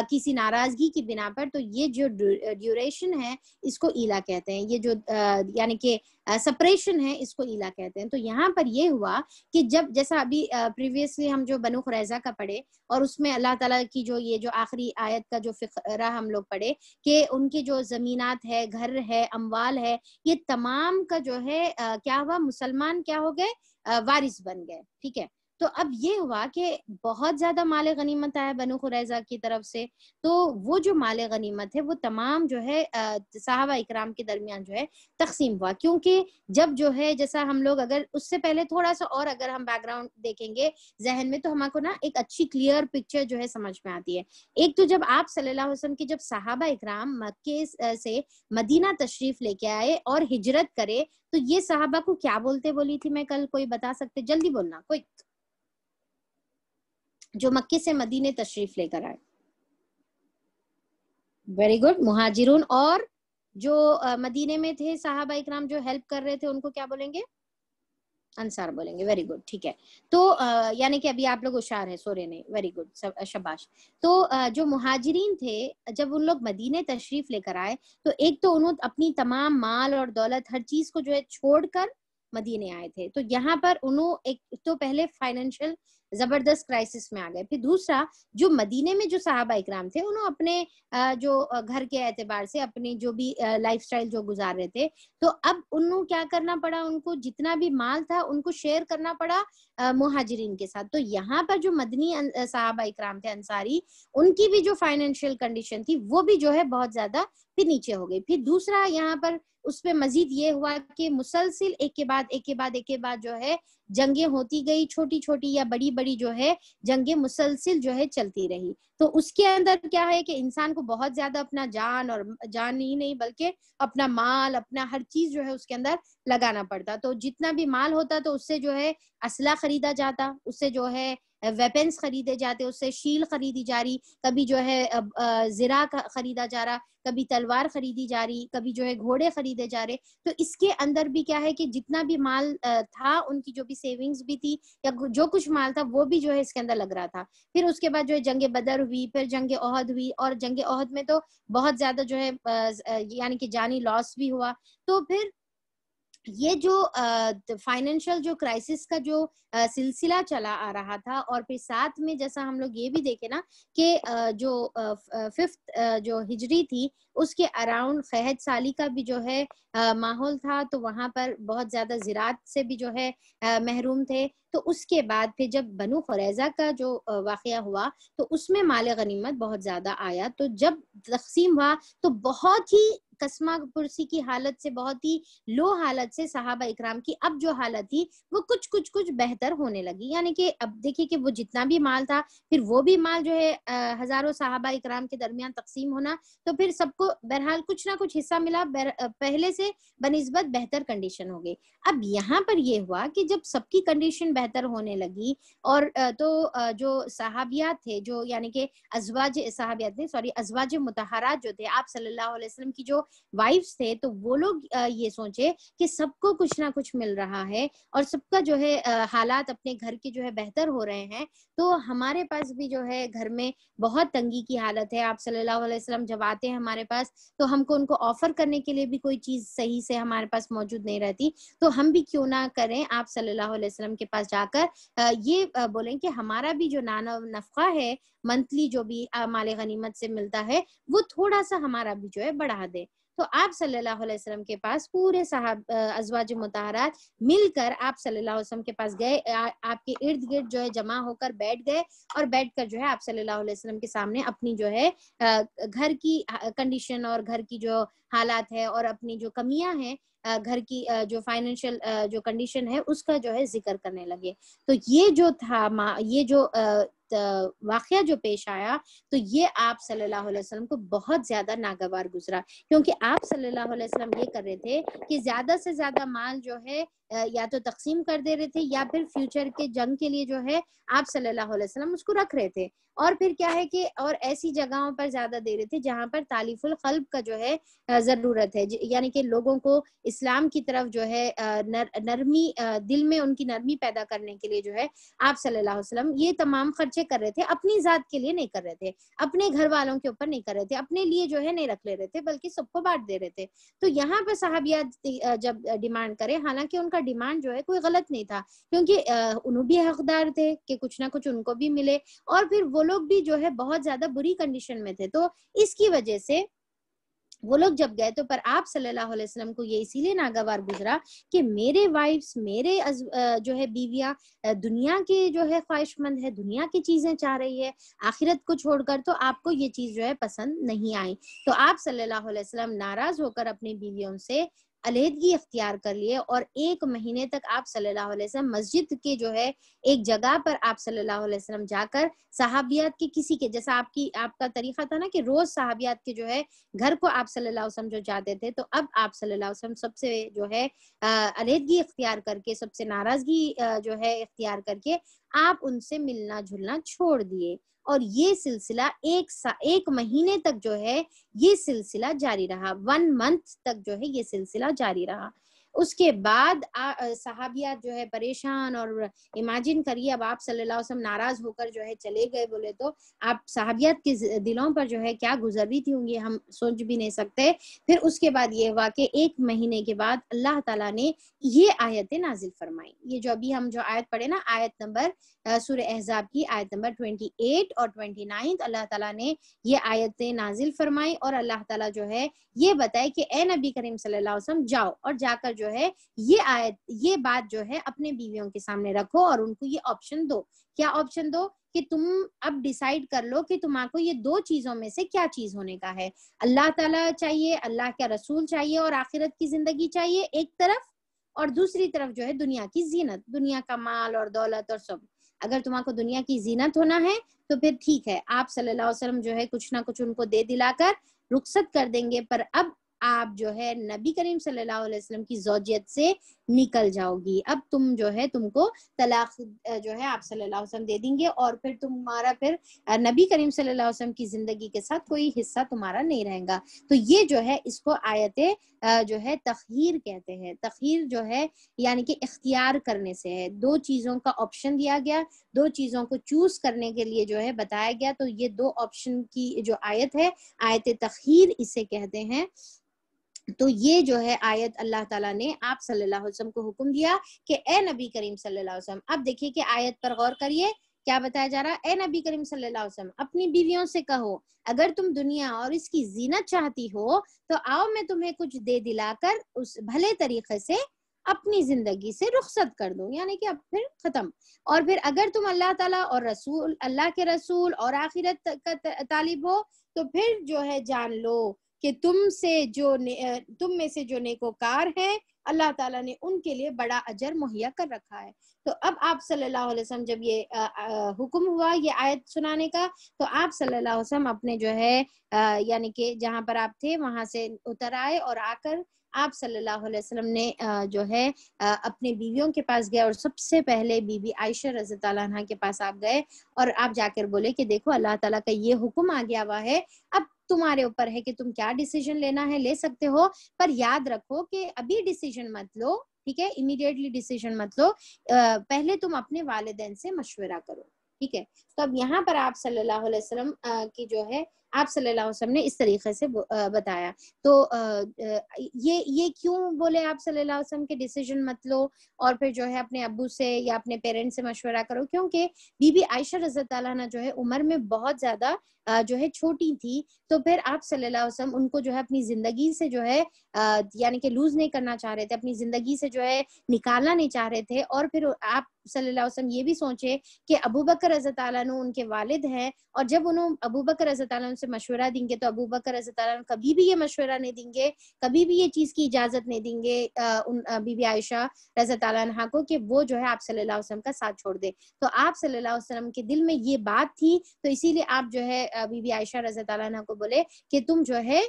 کسی ناراضگی کی بنا پر تو یہ جو ڈیوریشن ہے اس کو ایلا کہتے ہیں, یہ جو یعنی کہ سپریشن ہے اس کو ایلا کہتے ہیں. تو یہاں پر یہ ہوا کہ جب جیسا ابھی پریویسلی ہم جو بنو قریظہ کا پڑھے اور اس میں اللہ تعالیٰ کی جو یہ جو آخری آیت کا جو فقرہ ہم لوگ پڑھے کہ ان کے جو زمینات ہے, گھر ہے, اموال ہے, یہ تمام کا جو ہے کیا ہوا, مسلمان کیا ہو گئے, وارث بن گئے, ٹھیک ہے. تو اب یہ ہوا کہ بہت زیادہ مال غنیمت آیا بنو قریظہ کی طرف سے, تو وہ جو مال غنیمت ہے وہ تمام جو ہے صحابہ اکرام کے درمیان جو ہے تقسیم ہوا. کیونکہ جب جو ہے جیسا ہم لوگ اگر اس سے پہلے تھوڑا سا اور اگر ہم بیک گراؤنڈ دیکھیں گے ذہن میں تو ہم کو نا ایک اچھی کلیئر پکچر جو ہے سمجھ میں آتی ہے. ایک تو جب آپ صلی اللہ علیہ وسلم کی جب صحابہ اکرام مکے سے مدینہ تشریف لے کے آئے اور ہجرت کرے تو یہ صحابہ کو کیا بولتے بولی تھی میں کل, کوئی بتا سکتے؟ جلدی بولنا کوئی, جو مکے سے مدینے تشریف لے کر آئے. ویری گڈ, مہاجرون. اور جو مدینے میں تھے صحابہ اکرام جو ہیلپ کر رہے تھے ان کو کیا بولیں گے؟ انصار بولیں گے. ویری گڈ, ٹھیک ہے. تو یعنی کہ ابھی آپ لوگ ہوشیار ہیں, سو رہے نہیں. ویری گڈ, شاباش. تو جو مہاجرین تھے جب ان لوگ مدینے تشریف لے کر آئے تو ایک تو انہوں اپنی تمام مال اور دولت ہر چیز کو جو ہے چھوڑ کر مدینے آئے تھے. تو یہاں پر انہوں ایک تو پہلے فائنینشیل زبردست کرائسس میں آ گئے. پھر دوسرا جو مدینے میں جو صحابہ اکرام تھے انہوں اپنے جو گھر کے اعتبار سے اپنی جو بھی لائف سٹائل جو گزار رہے تھے, تو اب انہوں کیا کرنا پڑا, ان کو جتنا بھی مال تھا ان کو شیئر کرنا پڑا مہاجرین کے ساتھ. تو یہاں پر جو مدنی صحابہ اکرام تھے انصاری, ان کی بھی جو فائنینشیل کنڈیشن تھی وہ بھی جو ہے بہت زیادہ پھر نیچے ہو گئی. پھر دوسرا یہاں پر اس پہ مزید یہ ہوا کہ مسلسل ایک کے بعد جو ہے جنگیں ہوتی گئی, چھوٹی چھوٹی یا بڑی بڑی جو ہے جنگیں مسلسل جو ہے چلتی رہی. تو اس کے اندر کیا ہے کہ انسان کو بہت زیادہ اپنا جان, اور جان ہی نہیں بلکہ اپنا مال, اپنا ہر چیز جو ہے اس کے اندر لگانا پڑتا. تو جتنا بھی مال ہوتا تو اس سے جو ہے اسلحہ خریدا جاتا, اس سے جو ہے ویپنز خریدے جاتے, اس سے شیل خریدی جا رہی, کبھی جو ہے زرہ خریدا جا رہا, کبھی تلوار خریدی جا رہی, کبھی جو ہے گھوڑے خریدے جا رہے. تو اس کے اندر بھی کیا ہے کہ جتنا بھی مال تھا, ان کی جو بھی سیونگز بھی تھی یا جو کچھ مال تھا وہ بھی جو ہے اس کے اندر لگ رہا تھا. پھر اس کے بعد جو ہے جنگ بدر ہوئی, پھر جنگ احد ہوئی, اور جنگ احد میں تو بہت زیادہ جو ہے یعنی کہ جانی لاس بھی ہوا. تو پھر یہ جو فائنینشیل جو کرائسس کا جو سلسلہ چلا آ رہا تھا, اور پھر ساتھ میں جیسا ہم لوگ یہ بھی دیکھیں نا کہ جو 5th جو ہجری تھی اس کے اراؤنڈ قحط سالی کا بھی جو ہے ماحول تھا, تو وہاں پر بہت زیادہ زراعت سے بھی جو ہے محروم تھے. تو اس کے بعد پھر جب بنو قریظہ کا جو واقعہ ہوا تو اس میں مال غنیمت بہت زیادہ آیا. تو جب تقسیم ہوا تو بہت ہی قسمہ پرسی کی حالت سے, بہت ہی لو حالت سے صحابہ اکرام کی اب جو حالت تھی وہ کچھ بہتر ہونے لگی. یعنی کہ اب دیکھیں کہ وہ جتنا بھی مال تھا پھر وہ بھی مال جو ہے ہزاروں صحابہ اکرام کے درمیان تقسیم ہونا, تو پھر سب کو بہرحال کچھ نہ کچھ حصہ ملا, پہلے سے بنسبت بہتر کنڈیشن ہو گئی. اب یہاں پر یہ ہوا کہ جب سب کی کنڈیشن بہتر ہونے لگی, اور تو جو صحابیات تھے, جو یعنی کہ ازواج مطہرات جو تھے, آپ صلی اللہ علیہ وسلم کی جو وائفز تھے, تو وہ لوگ یہ سوچے کہ سب کو کچھ نہ کچھ مل رہا ہے اور سب کا جو ہے حالات اپنے گھر کے جو ہے بہتر ہو رہے ہیں, تو ہمارے پاس بھی جو ہے گھر میں بہت تنگی کی حالت ہے. آپ صلی اللہ علیہ وسلم جب آتے ہیں ہمارے پاس تو ہم کو ان کو آفر کرنے کے لیے بھی کوئی چیز صحیح سے ہمارے پاس موجود نہیں رہتی, تو ہم بھی کیوں نہ کریں آپ صلی اللہ علیہ وسلم کے پاس جا کر یہ بولیں کہ ہمارا بھی جو نفقہ ہے منتھلی جو بھی مال غنیمت سے ملتا ہے وہ تھوڑا سا ہمارا بھی جو ہے بڑھا دے. تو آپ صلی اللہ علیہ وسلم کے پاس پورے ازواج مطہرات مل کر آپ صلی اللہ علیہ وسلم کے پاس گئے, آپ کے ارد گرد جو ہے جمع ہو کر بیٹھ گئے, اور بیٹھ کر جو ہے آپ صلی اللہ علیہ وسلم کے سامنے اپنی جو ہے گھر کی کنڈیشن اور گھر کی جو حالات ہے اور اپنی جو کمیاں ہیں گھر کی جو فائنینشیل جو کنڈیشن ہے اس کا جو ہے ذکر کرنے لگے. تو یہ جو تھا یہ جو واقعہ جو پیش آیا تو یہ آپ صلی اللہ علیہ وسلم کو بہت زیادہ ناگوار گزرا, کیونکہ آپ صلی اللہ علیہ وسلم یہ کر رہے تھے کہ زیادہ سے زیادہ مال جو ہے یا تو تقسیم کر دے رہے تھے, یا پھر فیوچر کے جنگ کے لیے جو ہے آپ صلی اللہ علیہ وسلم اس کو رکھ رہے تھے, اور پھر کیا ہے کہ اور ایسی جگہوں پر زیادہ دے رہے تھے جہاں پر تالیف القلب کا جو ہے ضرورت ہے, یعنی کہ لوگوں کو اسلام کی طرف جو ہے نرمی دل میں ان کی نرمی پیدا کرنے کے لیے جو ہے آپ صلی اللہ علیہ وسلم یہ تمام خرچے کر رہے تھے. اپنی ذات کے لیے نہیں کر رہے تھے, اپنے گھر والوں کے اوپر نہیں کر رہے تھے, اپنے لیے جو ہے نہیں رکھ لے رہے تھے, بلکہ سب کو بانٹ دے رہے تھے. تو یہاں پہ صحابیات جب ڈیمانڈ کرے, حالانکہ ان کا ڈیمانڈ جو ہے کوئی غلط نہیں تھا, کیونکہ انہوں بھی حقدار تھے کہ کچھ نہ کچھ ان کو بھی ملے, اور پھر وہ لوگ بھی جو ہے بہت زیادہ بری کنڈیشن میں تھے. تو اس کی وجہ سے وہ لوگ جب گئے تو پر آپ صلی اللہ علیہ وسلم کو یہ اسی لیے ناگوار گزرا کہ میرے وائفز, میرے جو ہے بیویاں دنیا کے جو ہے خواہش مند ہے, دنیا کی چیزیں چاہ رہی ہے آخرت کو چھوڑ کر, تو آپ کو یہ چیز جو ہے پسند نہیں آئی. تو آپ صلی اللہ علیہ وسلم ناراض ہو کر اپنی بیویوں سے علیحدگی اختیار کر لیے, اور 1 مہینے تک آپ صلی اللہ علیہ وسلم مسجد کے جو ہے ایک جگہ پر آپ صلی اللہ علیہ وسلم جا کر صحابیات کے کسی کے جیسا آپ کا طریقہ تھا نا کہ روز صحابیات کے جو ہے گھر کو آپ صلی اللہ علیہ وسلم جو جاتے تھے, تو اب آپ صلی اللہ علیہ وسلم سب سے جو ہے علیحدگی اختیار کر کے, سب سے ناراضگی جو ہے اختیار کر کے آپ ان سے ملنا جلنا چھوڑ دیے. اور یہ سلسلہ 1 مہینے تک جو ہے یہ سلسلہ جاری رہا, 1 month تک جو ہے یہ سلسلہ جاری رہا. اس کے بعد صحابیات جو ہے پریشان، اور امیجن کریے اب آپ صلی اللہ علیہ وسلم ناراض ہو کر جو ہے چلے گئے بولے تو آپ صحابیات کے دلوں پر جو ہے کیا گزر رہی تھی ہوں گی ہم سوچ بھی نہیں سکتے۔ پھر اس کے بعد یہ ہوا کہ 1 مہینے کے بعد اللہ تعالیٰ نے یہ آیتیں نازل فرمائی، یہ جو ابھی ہم جو آیت پڑھے نا، آیت نمبر سورہ احزاب کی آیت نمبر 28 اور 29، اللہ تعالیٰ نے یہ آیتیں نازل فرمائی اور اللہ تعالیٰ جو ہے یہ بتائے کہ اے نبی کریم صلی اللہ علیہ وسلم جاؤ اور جا کر جو ہے یہ بات جو ہے اپنے بیویوں کے سامنے رکھو اور ان کو یہ آپشن دو۔ کیا آپشن دو؟ کہ تم اب ڈیسائیڈ کر لو کہ تمہارے کو یہ 2 چیزوں میں سے کیا چیز ہونے کا ہے، اللہ تعالیٰ چاہیے، اللہ کا رسول چاہیے اور آخرت کی زندگی چاہیے ایک طرف، اور دوسری طرف جو ہے دنیا کی زینت، دنیا کا مال اور دولت اور سب۔ اگر تمہارے کو دنیا کی زینت ہونا ہے تو پھر ٹھیک ہے، آپ صلی اللہ علیہ وسلم جو ہے کچھ نہ کچھ ان کو دے دلا کر رخصت کر دیں گے، پر اب آپ جو ہے نبی کریم صلی اللہ علیہ وسلم کی زوجیت سے نکل جاؤ گی، اب تم جو ہے تم کو طلاق جو ہے آپ صلی اللہ علیہ وسلم دے دیں گے، اور پھر تمہارا پھر نبی کریم صلی اللہ علیہ وسلم کی زندگی کے ساتھ کوئی حصہ تمہارا نہیں رہے گا۔ تو یہ جو ہے اس کو آیت جو ہے تخیر کہتے ہیں۔ تخیر جو ہے یعنی کہ اختیار کرنے سے ہے، 2 چیزوں کا آپشن دیا گیا، 2 چیزوں کو چوز کرنے کے لیے جو ہے بتایا گیا، تو یہ 2 آپشن کی جو آیت ہے آیت تخیر اسے کہتے ہیں۔ تو یہ جو ہے آیت اللہ تعالیٰ نے آپ صلی اللہ علیہ وسلم کو حکم دیا کہ اے نبی کریم صلی اللہ علیہ وسلم، اب دیکھیے کہ آیت پر غور کریے کیا بتایا جا رہا ہے، اے نبی کریم صلی اللہ علیہ وسلم اپنی بیویوں سے کہو اگر تم دنیا اور اس کی زینت چاہتی ہو تو آؤ میں تمہیں کچھ دے دلا کر اس بھلے طریقے سے اپنی زندگی سے رخصت کر دوں، یعنی کہ اب پھر ختم۔ اور پھر اگر تم اللہ تعالیٰ اور رسول، اللہ کے رسول اور آخرت کا طالب ہو تو پھر جو ہے جان لو کہ تم میں سے جو نیکوکار ہیں اللہ تعالیٰ نے ان کے لیے بڑا اجر مہیا کر رکھا ہے۔ تو اب آپ صلی اللہ علیہ وسلم جب یہ حکم ہوا یہ آیت سنانے کا، تو آپ صلی اللہ علیہ وسلم اپنے جو ہے یعنی کہ جہاں پر آپ تھے وہاں سے اتر آئے، اور آ کر آپ صلی اللہ علیہ وسلم نے جو ہے اپنے بیویوں کے پاس گئے، اور سب سے پہلے بی بی عائشہ رضی اللہ عنہا کے پاس آپ گئے، اور آپ جا کر بولے کہ دیکھو اللہ تعالیٰ کا یہ حکم آ گیا ہوا ہے، اب تمہارے اوپر ہے کہ تم کیا ڈیسیژن لینا ہے لے سکتے ہو، پر یاد رکھو کہ ابھی ڈیسیژن مت لو، ٹھیک ہے، امیڈیٹلی ڈیسیژن مت لو، پہلے تم اپنے والدین سے مشورہ کرو، ٹھیک ہے۔ تو اب یہاں پر آپ صلی اللہ علیہ وسلم کی جو ہے آپ صلی اللہ علیہ وسلم نے اس طریقے سے بتایا، تو یہ کیوں بولے آپ صلی اللہ علیہ وسلم کے ڈیسیژن مت لو اور پھر جو ہے اپنے ابو سے یا اپنے پیرنٹ سے مشورہ کرو، کیونکہ بی بی عائشہ رضی اللہ عنہا جو ہے عمر میں بہت زیادہ جو ہے چھوٹی تھی، تو پھر آپ صلی اللہ علیہ وسلم ان کو جو ہے اپنی زندگی سے جو ہے یعنی کہ لوز نہیں کرنا چاہ رہے تھے، اپنی زندگی سے جو ہے نکالنا نہیں چاہ رہے تھے، اور پھر آپ صلی اللہ علیہ وسلم یہ بھی سوچے کہ ابو بکر رضی اللہ عنہ ان کے والد ہیں، اور جب انہوں ابو بکر رضی اللہ عنہ سے مشورہ دیں گے تو ابو بکر رضی اللہ عنہ کبھی بھی یہ مشورہ نہیں دیں گے، کبھی بھی یہ چیز کی اجازت نہیں دیں گے بی بی عائشہ رضی اللہ عنہا کو کہ وہ جو ہے آپ صلی اللہ علیہ وسلم کا ساتھ چھوڑ دے۔ تو آپ صلی اللہ علیہ وسلم کے دل میں یہ بات تھی، تو اسی لیے آپ جو ہے بی بی عائشہ رضی اللہ عنہا کو بولے کہ تم جو ہے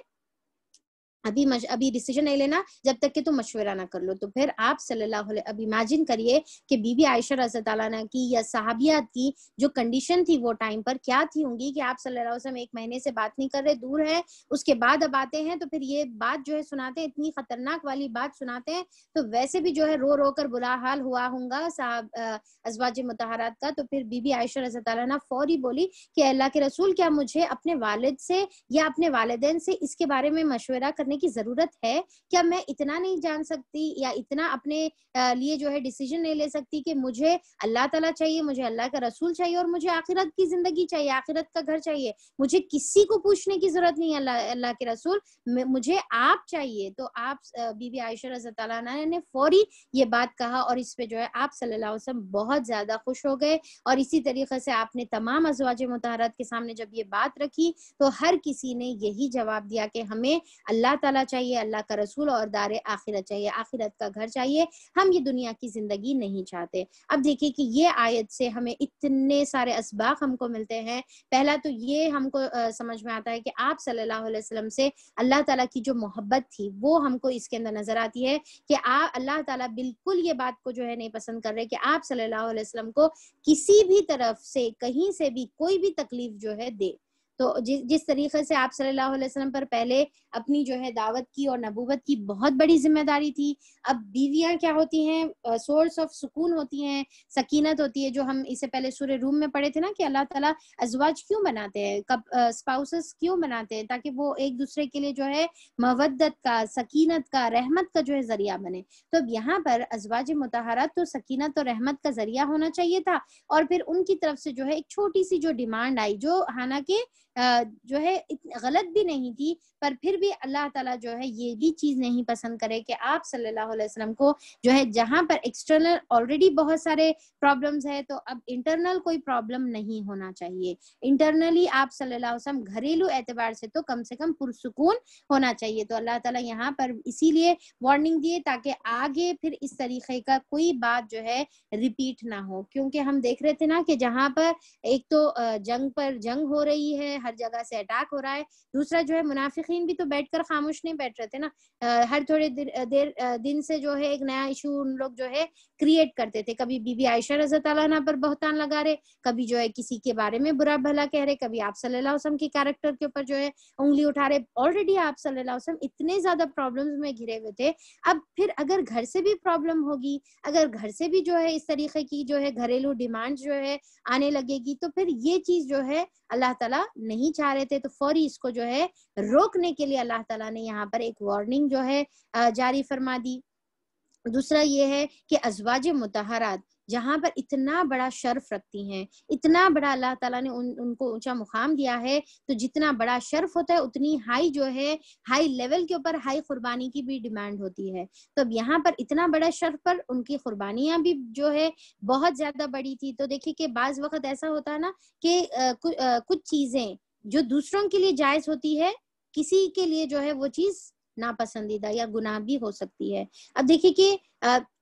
ابھی ڈیسیژن نہیں لینا جب تک کہ تم مشورہ نہ کر لو۔ تو پھر آپ صلی اللہ علیہ اب امیجن کریے کہ بی بی عائشہ رضی اللہ عنہا کی یا صحابیات کی جو کنڈیشن تھی وہ ٹائم پر کیا تھی ہوں گی کہ آپ صلی اللہ علیہ وسلم 1 مہینے سے بات نہیں کر رہے، دور ہیں، اس کے بعد اب آتے ہیں تو پھر یہ بات جو ہے سناتے ہیں، اتنی خطرناک والی بات سناتے ہیں، تو ویسے بھی جو ہے رو رو کر برا حال ہوا ہوگا صاحب ازواج مطہرات کا۔ تو پھر بی بی عائشہ رضی اللہ عنہا فوری بولی کہ اللہ کے رسول کیا مجھے اپنے والد سے یا اپنے والدین سے اس کے بارے میں مشورہ کرنے کی ضرورت ہے؟ کیا میں اتنا نہیں جان سکتی یا اتنا اپنے لیے جو ہے ڈیسیژن نہیں لے سکتی کہ مجھے اللہ تعالیٰ چاہیے، مجھے اللہ کا رسول چاہیے، اور مجھے آخرت کی زندگی چاہیے، آخرت کا گھر چاہیے، مجھے کسی کو پوچھنے کی ضرورت نہیں ہے اللہ کے رسول، مجھے آپ چاہیے۔ تو آپ بی بی عائشہ رضی اللہ عنہا نے فوری یہ بات کہا، اور اس پہ جو ہے آپ صلی اللہ علیہ وسلم بہت زیادہ خوش ہو گئے، اور اسی طریقے سے آپ نے تمام ازواج مطہرات کے سامنے جب یہ بات رکھی تو ہر کسی نے یہی جواب دیا کہ ہمیں اللہ تعالیٰ چاہیے، اللہ کا رسول اور دار آخرت چاہیے، آخرت کا گھر چاہیے، ہم یہ دنیا کی زندگی نہیں چاہتے۔ اب دیکھیے کہ یہ آیت سے ہمیں اتنے سارے اسباق ہم کو ملتے ہیں۔ پہلا تو یہ ہم کو سمجھ میں آتا ہے کہ آپ صلی اللہ علیہ وسلم سے اللہ تعالیٰ کی جو محبت تھی وہ ہم کو اس کے اندر نظر آتی ہے کہ اللہ تعالیٰ بالکل یہ بات کو جو ہے نہیں پسند کر رہے کہ آپ صلی اللہ علیہ وسلم کو کسی بھی طرف سے کہیں سے بھی کوئی بھی تکلیف جو ہے دے۔ تو جس طریقے سے آپ صلی اللہ علیہ وسلم پر پہلے اپنی جو ہے دعوت کی اور نبوت کی بہت بڑی ذمہ داری تھی، اب بیویاں کیا ہوتی ہیں؟ سورس آف سکون ہوتی ہیں، سکینت ہوتی ہے، جو ہم اسے پہلے سورہ روم میں پڑھے تھے نا کہ اللہ تعالیٰ ازواج کیوں بناتے ہیں، اسپاؤسز کیوں بناتے ہیں؟ تاکہ وہ ایک دوسرے کے لیے جو ہے مودت کا، سکینت کا، رحمت کا جو ہے ذریعہ بنے۔ تو اب یہاں پر ازواج مطہرات تو سکینت اور رحمت کا ذریعہ ہونا چاہیے تھا، اور پھر ان کی طرف سے جو ہے ایک چھوٹی سی جو ڈیمانڈ آئی، جو حالانکہ جو ہے غلط بھی نہیں تھی، پر پھر بھی اللہ تعالیٰ جو ہے یہ بھی چیز نہیں پسند کرے کہ آپ صلی اللہ علیہ وسلم کو جو ہے جہاں پر ایکسٹرنل آلریڈی بہت سارے پرابلمز ہے، تو اب انٹرنل کوئی پرابلم نہیں ہونا چاہیے۔ انٹرنلی آپ صلی اللہ علیہ وسلم گھریلو اعتبار سے تو کم سے کم پرسکون ہونا چاہیے۔ تو اللہ تعالیٰ یہاں پر اسی لیے وارننگ دیے تاکہ آگے پھر اس طریقے کا کوئی بات جو ہے ریپیٹ نہ ہو، کیونکہ ہم دیکھ رہے تھے نا کہ جہاں پر ایک تو جنگ پر جنگ ہو رہی ہے، ہر جگہ سے اٹیک ہو رہا ہے، دوسرا جو ہے منافقین بھی تو بیٹھ کر خاموش نہیں بیٹھ رہے تھے نا، ہر تھوڑے دن سے جو ہے ایک نیا ایشو ان لوگ جو ہے کریٹ کرتے تھے، کبھی بی بی عائشہ رضی اللہ عنہا پر بہتان لگا رہے، کبھی جو ہے کسی کے بارے میں برا بھلا کہہ رہے، کبھی آپ صلی اللہ علیہ وسلم کی کیریکٹر کے اوپر جو ہے انگلی اٹھا رہے۔ آلریڈی آپ صلی اللہ علیہ وسلم اتنے زیادہ پرابلمز میں گھرے ہوئے تھے، اب پھر اگر گھر سے بھی پرابلم ہوگی، اگر گھر سے بھی جو ہے اس طریقے کی جو ہے گھریلو ڈیمانڈ جو ہے آنے لگے گی، تو پھر یہ چیز جو ہے اللہ تعالیٰ نہیں چاہ رہے تھے، تو فوری اس کو جو ہے روکنے کے لیے اللہ تعالیٰ نے یہاں پر ایک وارننگ جو ہے جاری فرما دی۔ دوسرا یہ ہے کہ ازواج مطہرات جہاں پر اتنا بڑا شرف رکھتی ہیں، اتنا بڑا اللہ تعالیٰ نے ان کو اونچا مقام دیا ہے، تو جتنا بڑا شرف ہوتا ہے اتنی ہائی جو ہے ہائی لیول کے اوپر ہائی قربانی کی بھی ڈیمانڈ ہوتی ہے۔ تو اب یہاں پر اتنا بڑا شرف پر ان کی قربانیاں بھی جو ہے بہت زیادہ بڑی تھی۔ تو دیکھیے کہ بعض وقت ایسا ہوتا ہے نا کہ کچھ چیزیں جو دوسروں کے لیے جائز ہوتی ہے، کسی کے لیے جو ہے وہ چیز ناپسندیدہ یا گناہ بھی ہو سکتی ہے۔ اب دیکھیے کہ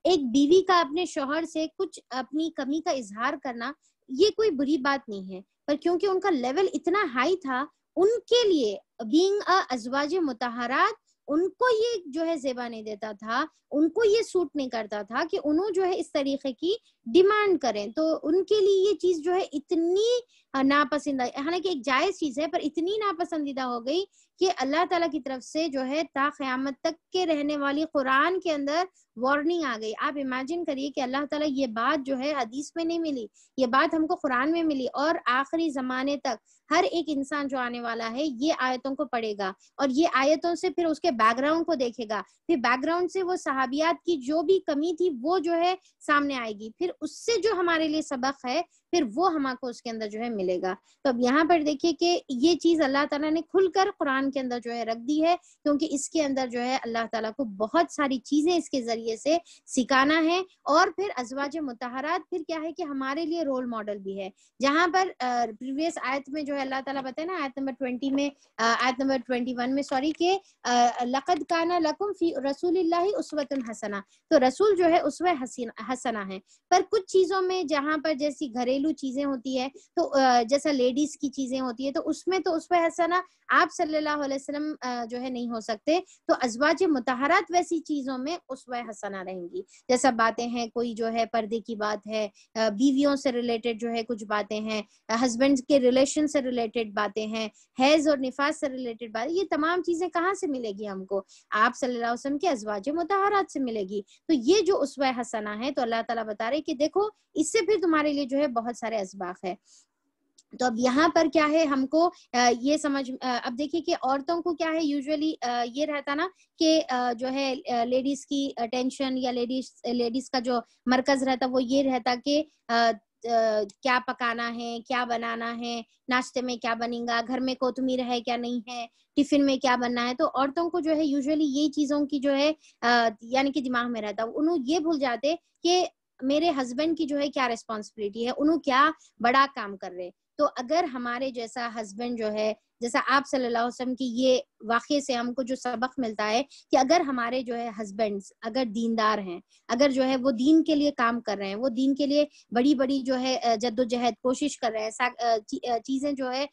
ایک بیوی کا اپنے شوہر سے کچھ اپنی کمی کا اظہار کرنا یہ کوئی بری بات نہیں ہے، پر کیونکہ ان کا لیول اتنا ہائی تھا، ان کے لیے بینگ ازواج مطہرات ان کو یہ جو ہے زیبا نہیں دیتا تھا، ان کو یہ سوٹ نہیں کرتا تھا کہ انہوں جو ہے اس طریقے کی ڈیمانڈ کریں۔ تو ان کے لیے یہ چیز جو ہے اتنی ناپسندہ، حالانکہ ایک جائز چیز ہے، پر اتنی ناپسندیدہ ہو گئی کہ اللہ تعالیٰ کی طرف سے جو ہے تا قیامت تک کے رہنے والی قرآن کے اندر وارننگ آ گئی۔ آپ امیجن کریے کہ اللہ تعالیٰ یہ بات جو ہے حدیث میں نہیں ملی، یہ بات ہم کو قرآن میں ملی، اور آخری زمانے تک ہر ایک انسان جو آنے والا ہے یہ آیتوں کو پڑھے گا، اور یہ آیتوں سے پھر اس کے بیک گراؤنڈ کو دیکھے گا، پھر بیک گراؤنڈ سے وہ صحابیات کی جو بھی کمی تھی وہ جو ہے سامنے آئے گی، پھر اس سے جو ہمارے لیے سبق ہے پھر وہ ہمارے کو اس کے اندر جو ہے ملے گا۔ تو اب یہاں پر دیکھیے کہ یہ چیز اللہ تعالیٰ نے کھل کر قرآن کے اندر جو ہے رکھ دی ہے، کیونکہ اس کے اندر جو ہے اللہ تعالیٰ کو بہت ساری چیزیں اس کے ذریعے سے سکھانا ہے۔ اور پھر ازواج مطہرات پھر کیا ہے کہ ہمارے لیے رول ماڈل بھی ہے، جہاں پر پریویس آیت میں جو ہے اللہ تعالیٰ بتائے نا، آیت نمبر 20 میں، آیت نمبر 21 میں سوری، کہ لقد کان لکم فی رسول اللہ اسوۃ حسنہ، تو رسول جو ہے اسوہ حسنہ ہے۔ پر کچھ چیزوں میں جہاں پر جیسی گھریلو چیزیں ہوتی ہے، تو جیسا لیڈیز کی چیزیں ہوتی ہے، تو اس میں تو اسوہ حسنہ آپ صلی اللہ علیہ وسلم جو ہے نہیں ہو سکتے، تو ازواج مطہرات ویسی چیزوں میں اسوہ حسنہ رہیں گی، جیسا باتیں ہیں، کوئی جو ہے پردے کی بات ہے، بیویوں سے ریلیٹڈ جو ہے کچھ باتیں ہیں، ہسبینڈ کے ریلیشن سے ریلیٹڈ باتیں ہیں، حیض اور نفاس سے ریلیٹڈ باتیں، یہ تمام چیزیں کہاں سے ملے گی ہم کو؟ آپ صلی اللہ علیہ وسلم کے ازواج مطہرات سے ملے گی۔ تو یہ جو اسوہ حسنہ ہے، تو اللہ تعالیٰ بتا رہے کہ دیکھو اس سے پھر تمہارے لیے جو ہے بہت سارے اسباق ہے۔ تو اب یہاں پر کیا ہے، ہم کو یہ سمجھ، اب دیکھیے کہ عورتوں کو کیا ہے یوزولی یہ رہتا نا کہ جو ہے لیڈیز کی اٹینشن یا لیڈیز کا جو مرکز رہتا وہ یہ رہتا کہ کیا پکانا ہے، کیا بنانا ہے، ناشتے میں کیا بنے گا، گھر میں کوتمیر ہے کیا نہیں ہے، ٹفن میں کیا بننا ہے۔ تو عورتوں کو جو ہے یوزولی یہ چیزوں کی جو ہے یعنی کہ دماغ میں رہتا، انہوں یہ بھول جاتے کہ میرے ہسبینڈ کی جو ہے کیا ریسپانسبلٹی ہے، انہوں کیا بڑا کام کر رہے۔ تو اگر ہمارے جیسا ہسبینڈ جو ہے جیسا آپ صلی اللہ علیہ وسلم کی یہ واقعے سے ہم کو جو سبق ملتا ہے کہ اگر ہمارے جو ہے ہسبینڈز اگر دیندار ہیں، اگر جو ہے وہ دین کے لیے کام کر رہے ہیں، وہ دین کے لیے بڑی بڑی جو ہے جد و جہد کوشش کر رہے ہیں، چیزیں جو ہے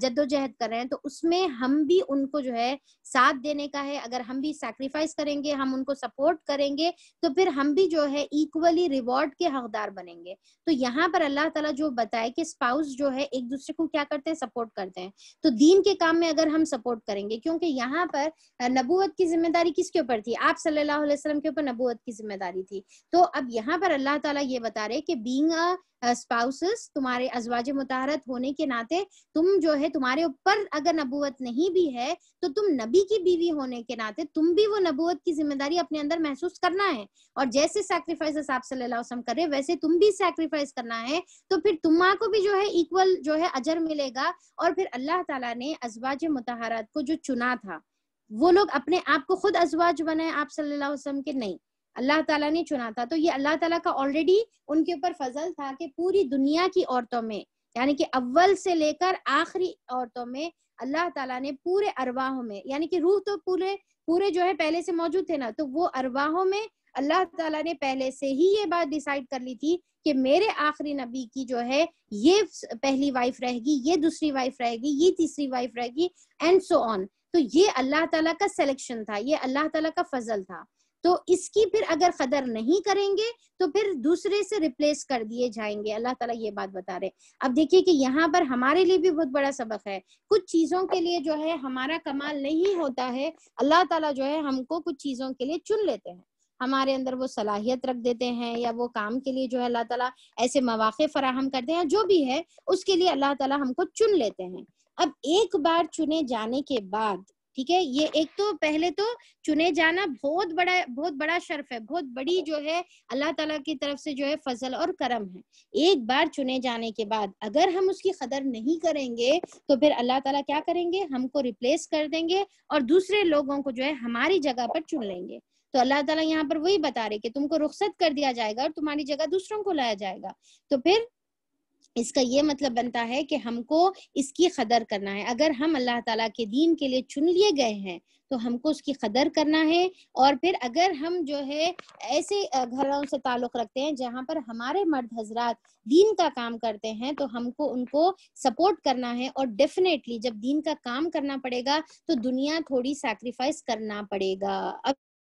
جد و جہد کر رہے ہیں، تو اس میں ہم بھی ان کو جو ہے ساتھ دینے کا ہے. اگر ہم بھی سیکریفائس کریں گے، ہم ان کو سپورٹ کریں گے، تو پھر ہم بھی جو ہے ایکولی ریوارڈ کے حقدار بنیں گے. تو یہاں پر اللہ تعالیٰ جو بتائے کہ اسپاؤس جو ہے ایک دوسرے کو کیا کرتے ہیں، سپورٹ کرتے ہیں. تو دین کے کام میں اگر ہم سپورٹ کریں گے، کیونکہ یہاں پر نبوت کی ذمہ داری کس کے اوپر تھی؟ آپ صلی اللہ علیہ وسلم کے اوپر نبوت کی ذمہ داری تھی. تو اب یہاں پر اللہ تعالیٰ یہ بتا رہے کہ بینگ اسپاؤسز، تمہارے ازواج مطہرات ہونے کے ناطے تم جو ہے تمہارے اوپر اگر نبوت نہیں بھی ہے تو تم نبی کی بیوی ہونے کے ناطے تم بھی وہ نبوت کی ذمہ داری اپنے اندر محسوس کرنا ہے. اور جیسے سیکریفائسز آپ صلی اللہ علیہ وسلم کرے ویسے تم بھی سیکریفائس کرنا ہے. تو پھر تمہارے کو بھی جو ہے ایکول جو ہے اجر ملے گا. اور پھر اللہ تعالیٰ نے ازواج مطہرات کو جو چنا تھا، وہ لوگ اپنے آپ کو خود ازواج بنائے آپ صلی اللہ علیہ وسلم کے؟ نہیں، اللہ تعالیٰ نے چنا تھا. تو یہ اللہ تعالیٰ کا آلریڈی ان کے اوپر فضل تھا کہ پوری دنیا کی عورتوں میں، یعنی کہ اول سے لے کر آخری عورتوں میں اللہ تعالیٰ نے پورے ارواحوں میں، یعنی کہ روح تو پورے جو ہے پہلے سے موجود تھے نا، تو وہ ارواحوں میں اللہ تعالیٰ نے پہلے سے ہی یہ بات ڈیسائیڈ کر لی تھی کہ میرے آخری نبی کی جو ہے یہ پہلی وائف رہے گی، یہ دوسری وائف رہے گی، یہ تیسری وائف رہے گی، اینڈ سو آن. تو یہ اللہ تعالیٰ کا سلیکشن تھا، یہ اللہ تعالیٰ کا فضل تھا. تو اس کی پھر اگر قدر نہیں کریں گے تو پھر دوسرے سے ریپلیس کر دیے جائیں گے. اللہ تعالیٰ یہ بات بتا رہے. اب دیکھیے کہ یہاں پر ہمارے لیے بھی بہت بڑا سبق ہے. کچھ چیزوں کے لیے جو ہے ہمارا کمال نہیں ہوتا ہے، اللہ تعالیٰ جو ہے ہم کو کچھ چیزوں کے لیے چن لیتے ہیں، ہمارے اندر وہ صلاحیت رکھ دیتے ہیں، یا وہ کام کے لیے جو ہے اللہ تعالیٰ ایسے مواقع فراہم کرتے ہیں، جو بھی ہے اس کے لیے اللہ تعالیٰ ہم کو چن لیتے ہیں. اب ایک بار چنے جانے کے بعد، ٹھیک ہے، یہ ایک تو پہلے تو چنے جانا بہت بڑا شرف ہے، بہت بڑی جو ہے اللہ تعالیٰ کی طرف سے جو ہے فضل اور کرم ہے. ایک بار چنے جانے کے بعد اگر ہم اس کی قدر نہیں کریں گے تو پھر اللہ تعالیٰ کیا کریں گے؟ ہم کو ریپلیس کر دیں گے اور دوسرے لوگوں کو جو ہے ہماری جگہ پر چن لیں گے. تو اللہ تعالیٰ یہاں پر وہی بتا رہے کہ تم کو رخصت کر دیا جائے گا اور تمہاری جگہ دوسروں کو لایا جائے گا. تو پھر اس کا یہ مطلب بنتا ہے کہ ہم کو اس کی قدر کرنا ہے. اگر ہم اللہ تعالیٰ کے دین کے لیے چن لیے گئے ہیں تو ہم کو اس کی قدر کرنا ہے. اور پھر اگر ہم جو ہے ایسے گھروں سے تعلق رکھتے ہیں جہاں پر ہمارے مرد حضرات دین کا کام کرتے ہیں تو ہم کو ان کو سپورٹ کرنا ہے. اور ڈیفینیٹلی جب دین کا کام کرنا پڑے گا تو دنیا تھوڑی سیکریفائس کرنا پڑے گا. اب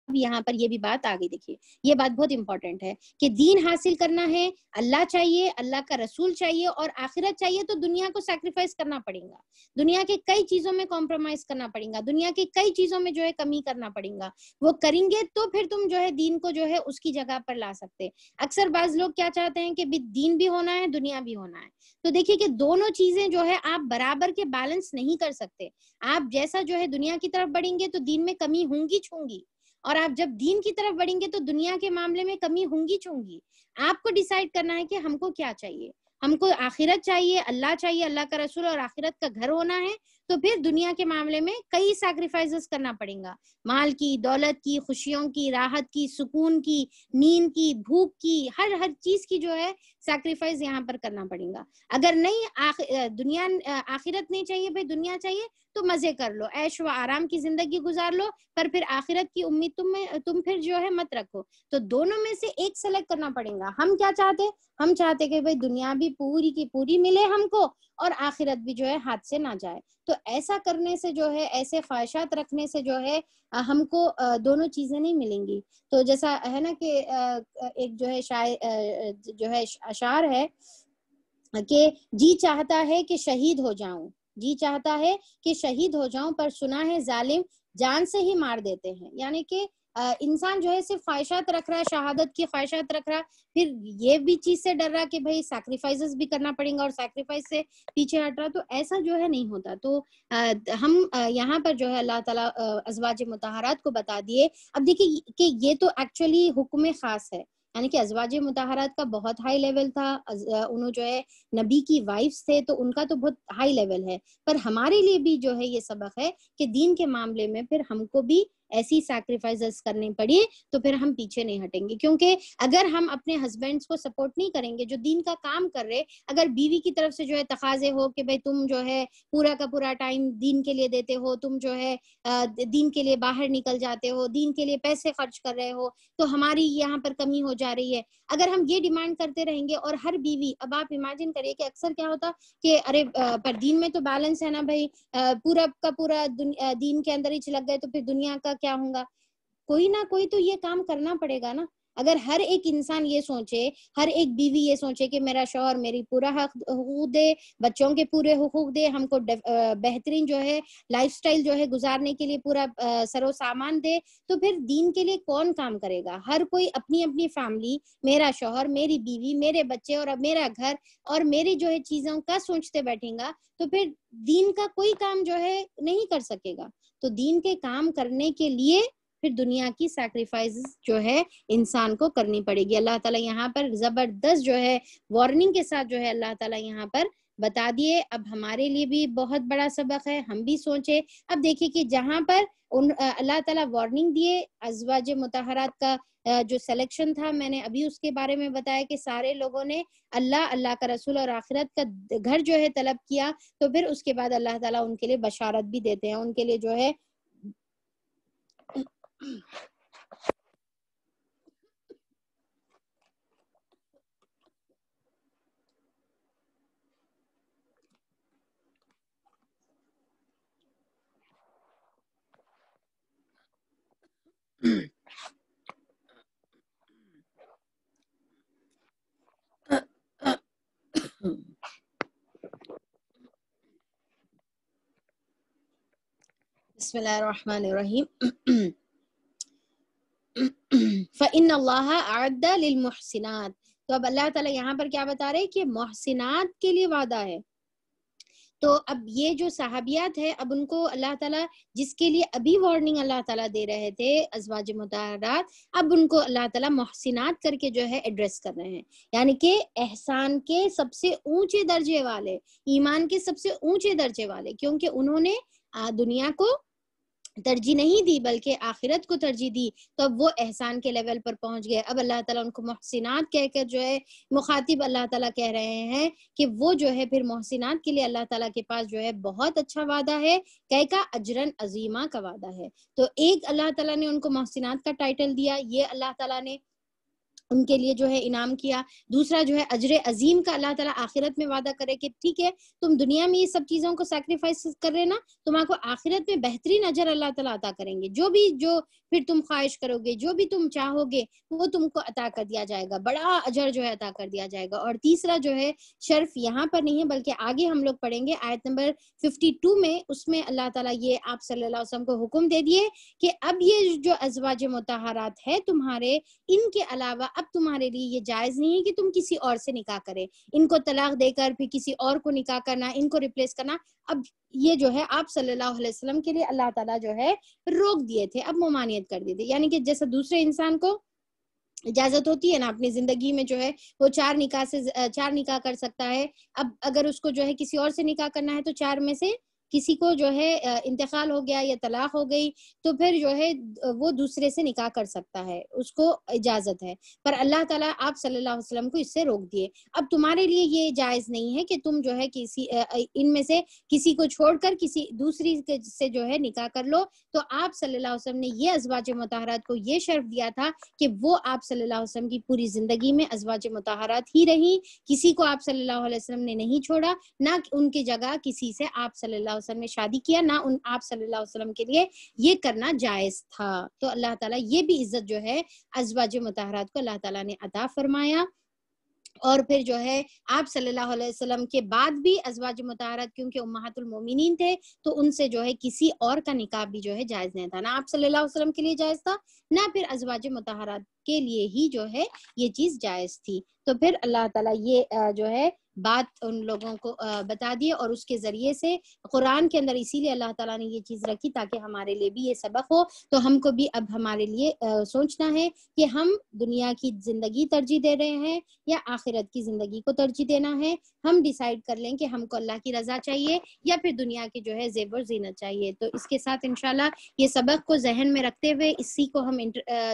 یہاں پر یہ بھی بات آگے دیکھیے، یہ بات بہت امپورٹنٹ ہے کہ دین حاصل کرنا ہے، اللہ چاہیے، اللہ کا رسول چاہیے اور آخرت چاہیے، تو دنیا کو سیکریفائس کرنا پڑے گا، دنیا کے کئی چیزوں میں کمپرومائز کرنا پڑے گا، دنیا کے کئی چیزوں میں جو ہے کمی کرنا پڑے گا. وہ کریں گے تو پھر تم جو ہے دین کو جو ہے اس کی جگہ پر لا سکتے. اکثر بعض لوگ کیا چاہتے ہیں کہ دین بھی ہونا ہے، دنیا بھی ہونا ہے. تو دیکھیے کہ دونوں چیزیں جو ہے آپ برابر کے بیلنس نہیں کر سکتے. آپ جیسا جو ہے دنیا کی طرف بڑھیں گے تو دین میں کمی ہوں گی چھوں گی، اور آپ جب دین کی طرف بڑھیں گے تو دنیا کے معاملے میں کمی ہوں گی چھوں گی. آپ کو ڈیسائیڈ کرنا ہے کہ ہم کو کیا چاہیے. ہم کو آخرت چاہیے، اللہ کا رسول اور آخرت کا گھر ہونا ہے، تو پھر دنیا کے معاملے میں کئی سیکریفائسز کرنا پڑے گا، مال کی، دولت کی، خوشیوں کی، راحت کی، سکون کی، نیند کی، بھوک کی، ہر چیز کی جو ہے سیکریفائس یہاں پر کرنا پڑے گا. اگر نہیں دنیا آخرت نہیں چاہیے بھائی، دنیا چاہیے تو مزے کر لو، عیش و آرام کی زندگی گزار لو، پر پھر آخرت کی امید تم پھر جو ہے مت رکھو. تو دونوں میں سے ایک سلیکٹ کرنا پڑے گا. ہم کیا چاہتے؟ ہم چاہتے کہ بھائی دنیا بھی پوری کی پوری ملے ہم کو اور آخرت بھی جو ہے ہاتھ سے نہ جائے. تو ایسا کرنے سے جو ہے، ایسے خواہشات رکھنے سے جو ہے ہم کو دونوں چیزیں نہیں ملیں گی. تو جیسا ہے نا کہ ایک جو ہے جو ہے اشعار ہے کہ جی چاہتا ہے کہ شہید ہو جاؤں، جی چاہتا ہے کہ شہید ہو جاؤں، پر سنا ہے ظالم جان سے ہی مار دیتے ہیں. یعنی کہ انسان جو ہے صرف خواہشات رکھ رہا ہے، شہادت کی خواہشات رکھ رہا، پھر یہ بھی چیز سے ڈر رہا کہ بھائی سیکریفائسز بھی کرنا پڑے گا اور سیکریفائس سے پیچھے ہٹ رہا. تو ایسا جو ہے نہیں ہوتا. تو ہم یہاں پر جو ہے اللہ تعالیٰ ازواج مطہرات کو بتا دیے. اب دیکھیے کہ یہ تو ایکچولی حکم خاص ہے، یعنی کہ ازواج مطہرات کا بہت ہائی لیول تھا. انہوں جو ہے نبی کی وائفز تھے تو ان کا تو بہت ہائی لیول ہے. پر ہمارے لیے بھی جو ہے یہ سبق ہے کہ دین کے معاملے میں پھر ہم کو بھی ایسی سیکریفائسز کرنی پڑی تو پھر ہم پیچھے نہیں ہٹیں گے. کیونکہ اگر ہم اپنے ہسبینڈس کو سپورٹ نہیں کریں گے جو دین کا کام کر رہے, اگر بیوی کی طرف سے جو ہے تقاضے ہو کہ بھائی تم جو ہے پورا کا پورا ٹائم دین کے لیے دیتے ہو, تم جو ہے دین کے لیے باہر نکل جاتے ہو, دین کے لیے پیسے خرچ کر رہے ہو, تو ہماری یہاں پر کمی ہو جا رہی ہے. اگر ہم یہ ڈیمانڈ کرتے رہیں گے اور ہر بیوی, اب آپ امیجن کریے کہ اکثر کیا ہوتا کہ ارے پر دین میں تو بیلنس ہے نا بھائی, پورا کا پورا دین کے اندر ہی لگ گئے تو پھر دنیا کا کیا ہوگا. کوئی نہ کوئی تو یہ کام کرنا پڑے گا نا. اگر ہر ایک انسان یہ سوچے, ہر ایک بیوی یہ سوچے کہ میرا شوہر میری پورا حقوق دے, بچوں کے پورے حقوق دے, ہم کو بہترین جو ہے لائف سٹائل جو ہے گزارنے کے لیے پورا سر و سامان دے, تو پھر دین کے لیے کون کام کرے گا. ہر کوئی اپنی اپنی فیملی, میرا شوہر, میری بیوی, میرے بچے اور اب میرا گھر اور میری جو ہے چیزوں کا سوچتے بیٹھیں گا تو پھر دین کا کوئی کام جو ہے نہیں کر سکے گا. تو دین کے کام کرنے کے لیے پھر دنیا کی سیکریفائز جو ہے انسان کو کرنی پڑے گی. اللہ تعالیٰ یہاں پر زبردست جو ہے وارننگ کے ساتھ جو ہے اللہ تعالیٰ یہاں پر بتا دیے. اب ہمارے لیے بھی بہت بڑا سبق ہے, ہم بھی سوچے. اب دیکھیے کہ جہاں پر اللہ تعالیٰ وارننگ دیے ازواج مطہرات کا جو سلیکشن تھا, میں نے ابھی اس کے بارے میں بتایا کہ سارے لوگوں نے اللہ کا رسول اور آخرت کا گھر جو ہے طلب کیا, تو پھر اس کے بعد اللہ تعالیٰ ان کے لیے بشارت بھی دیتے ہیں, ان کے لیے جو ہے بسم اللہ الرحمن الرحیم. فَإِنَّ اللَّهَ أَعَدَّ لِلْمُحْسِنَاتِ, تو اب اللہ تعالیٰ یہاں پر کیا بتا رہے کہ محسنات کے لیے وعدہ ہے. تو اب یہ جو صحابیات ہے, اب ان کو اللہ تعالیٰ جس کے لیے ابھی وارننگ اللہ تعالیٰ دے رہے تھے ازواج مطہرات, اب ان کو اللہ تعالیٰ محسنات کر کے جو ہے ایڈریس کر رہے ہیں. یعنی کہ احسان کے سب سے اونچے درجے والے, ایمان کے سب سے اونچے درجے والے, کیونکہ انہوں نے دنیا کو ترجیح نہیں دی بلکہ آخرت کو ترجیح دی, تو اب وہ احسان کے لیول پر پہنچ گئے. اب اللہ تعالیٰ ان کو محسنات کہہ کر جو ہے مخاطب اللہ تعالیٰ کہہ رہے ہیں کہ وہ جو ہے پھر محسنات کے لیے اللہ تعالیٰ کے پاس جو ہے بہت اچھا وعدہ ہے, کا اجرن عظیمہ کا وعدہ ہے. تو ایک اللہ تعالیٰ نے ان کو محسنات کا ٹائٹل دیا, یہ اللہ تعالیٰ نے ان کے لیے جو ہے انعام کیا. دوسرا جو ہے اجر عظیم کا اللہ تعالیٰ آخرت میں وعدہ کرے کہ ٹھیک ہے تم دنیا میں یہ سب چیزوں کو سیکریفائس کر رہے نا, تم کو آخرت میں بہترین اجر اللہ تعالیٰ عطا کریں گے. جو پھر تم خواہش کرو گے, جو بھی تم چاہو گے وہ تم کو عطا کر دیا جائے گا, بڑا اجر جو ہے عطا کر دیا جائے گا. اور تیسرا جو ہے شرف یہاں پر نہیں ہے بلکہ آگے ہم لوگ پڑھیں گے آیت نمبر 52 میں, اس میں اللہ تعالیٰ یہ آپ صلی اللہ علیہ وسلم کو حکم دے دیے کہ اب یہ جو ازواج مطہرات ہے تمہارے, ان کے علاوہ اب تمہارے لیے یہ جائز نہیں ہے کہ تم کسی اور سے نکاح کرے, ان کو طلاق دے کر پھر کسی اور کو نکاح کرنا, ان کو ریپلیس کرنا. اب یہ جو ہے آپ صلی اللہ علیہ وسلم کے لیے اللہ تعالیٰ جو ہے روک دیے تھے, اب ممانعت کر دی تھی. یعنی کہ جیسے دوسرے انسان کو اجازت ہوتی ہے نا اپنی زندگی میں جو ہے وہ 4 نکاح کر سکتا ہے, اب اگر اس کو جو ہے کسی اور سے نکاح کرنا ہے تو 4 میں سے کسی کو جو ہے انتقال ہو گیا یا طلاق ہو گئی تو پھر جو ہے وہ دوسرے سے نکاح کر سکتا ہے, اس کو اجازت ہے. پر اللہ تعالیٰ آپ صلی اللہ علیہ وسلم کو اس سے روک دیے. اب تمہارے لیے یہ جائز نہیں ہے کہ تم جو ہے کسی ان میں سے کسی کو چھوڑ کر کسی دوسری سے جو ہے نکاح کر لو. تو آپ صلی اللہ علیہ وسلم نے یہ ازواج مطہرات کو یہ شرف دیا تھا کہ وہ آپ صلی اللہ علیہ وسلم کی پوری زندگی میں ازواج مطہرات ہی رہی, کسی کو آپ صلی اللہ علیہ وسلم نے نہیں چھوڑا, نہ ان کی جگہ کسی سے آپ صلی اللہ علیہ وسلم نے شادی کیا, نہ آپ صلی اللہ علیہ وسلم کے لیے یہ کرنا جائز تھا. تو اللہ تعالیٰ یہ بھی عزت جو ہے ازواج مطہرات کو اللہ تعالیٰ نے عطا فرمایا. اور پھر جو ہے آپ صلی اللہ علیہ وسلم کے بعد بھی ازواج مطہرات کیونکہ امہات المومنین تھے تو ان سے جو ہے کسی اور کا نکاح بھی جو ہے جائز نہیں تھا, نہ آپ صلی اللہ علیہ وسلم کے لیے جائز تھا, نہ پھر ازواج مطہرات کے لیے ہی جو ہے یہ چیز جائز تھی. تو پھر اللہ تعالیٰ یہ جو ہے بات ان لوگوں کو بتا دی اور اس کے ذریعے سے قرآن کے اندر اسی لیے اللہ تعالیٰ نے یہ چیز رکھی تاکہ ہمارے لیے بھی یہ سبق ہو. تو ہم کو بھی اب ہمارے لیے سوچنا ہے کہ ہم دنیا کی زندگی ترجیح دے رہے ہیں یا آخرت کی زندگی کو ترجیح دینا ہے. ہم ڈیسائیڈ کر لیں کہ ہم کو اللہ کی رضا چاہیے یا پھر دنیا کی جو ہے زیب و زینت چاہیے. تو اس کے ساتھ انشاءاللہ یہ سبق کو ذہن میں رکھتے ہوئے اسی کو ہم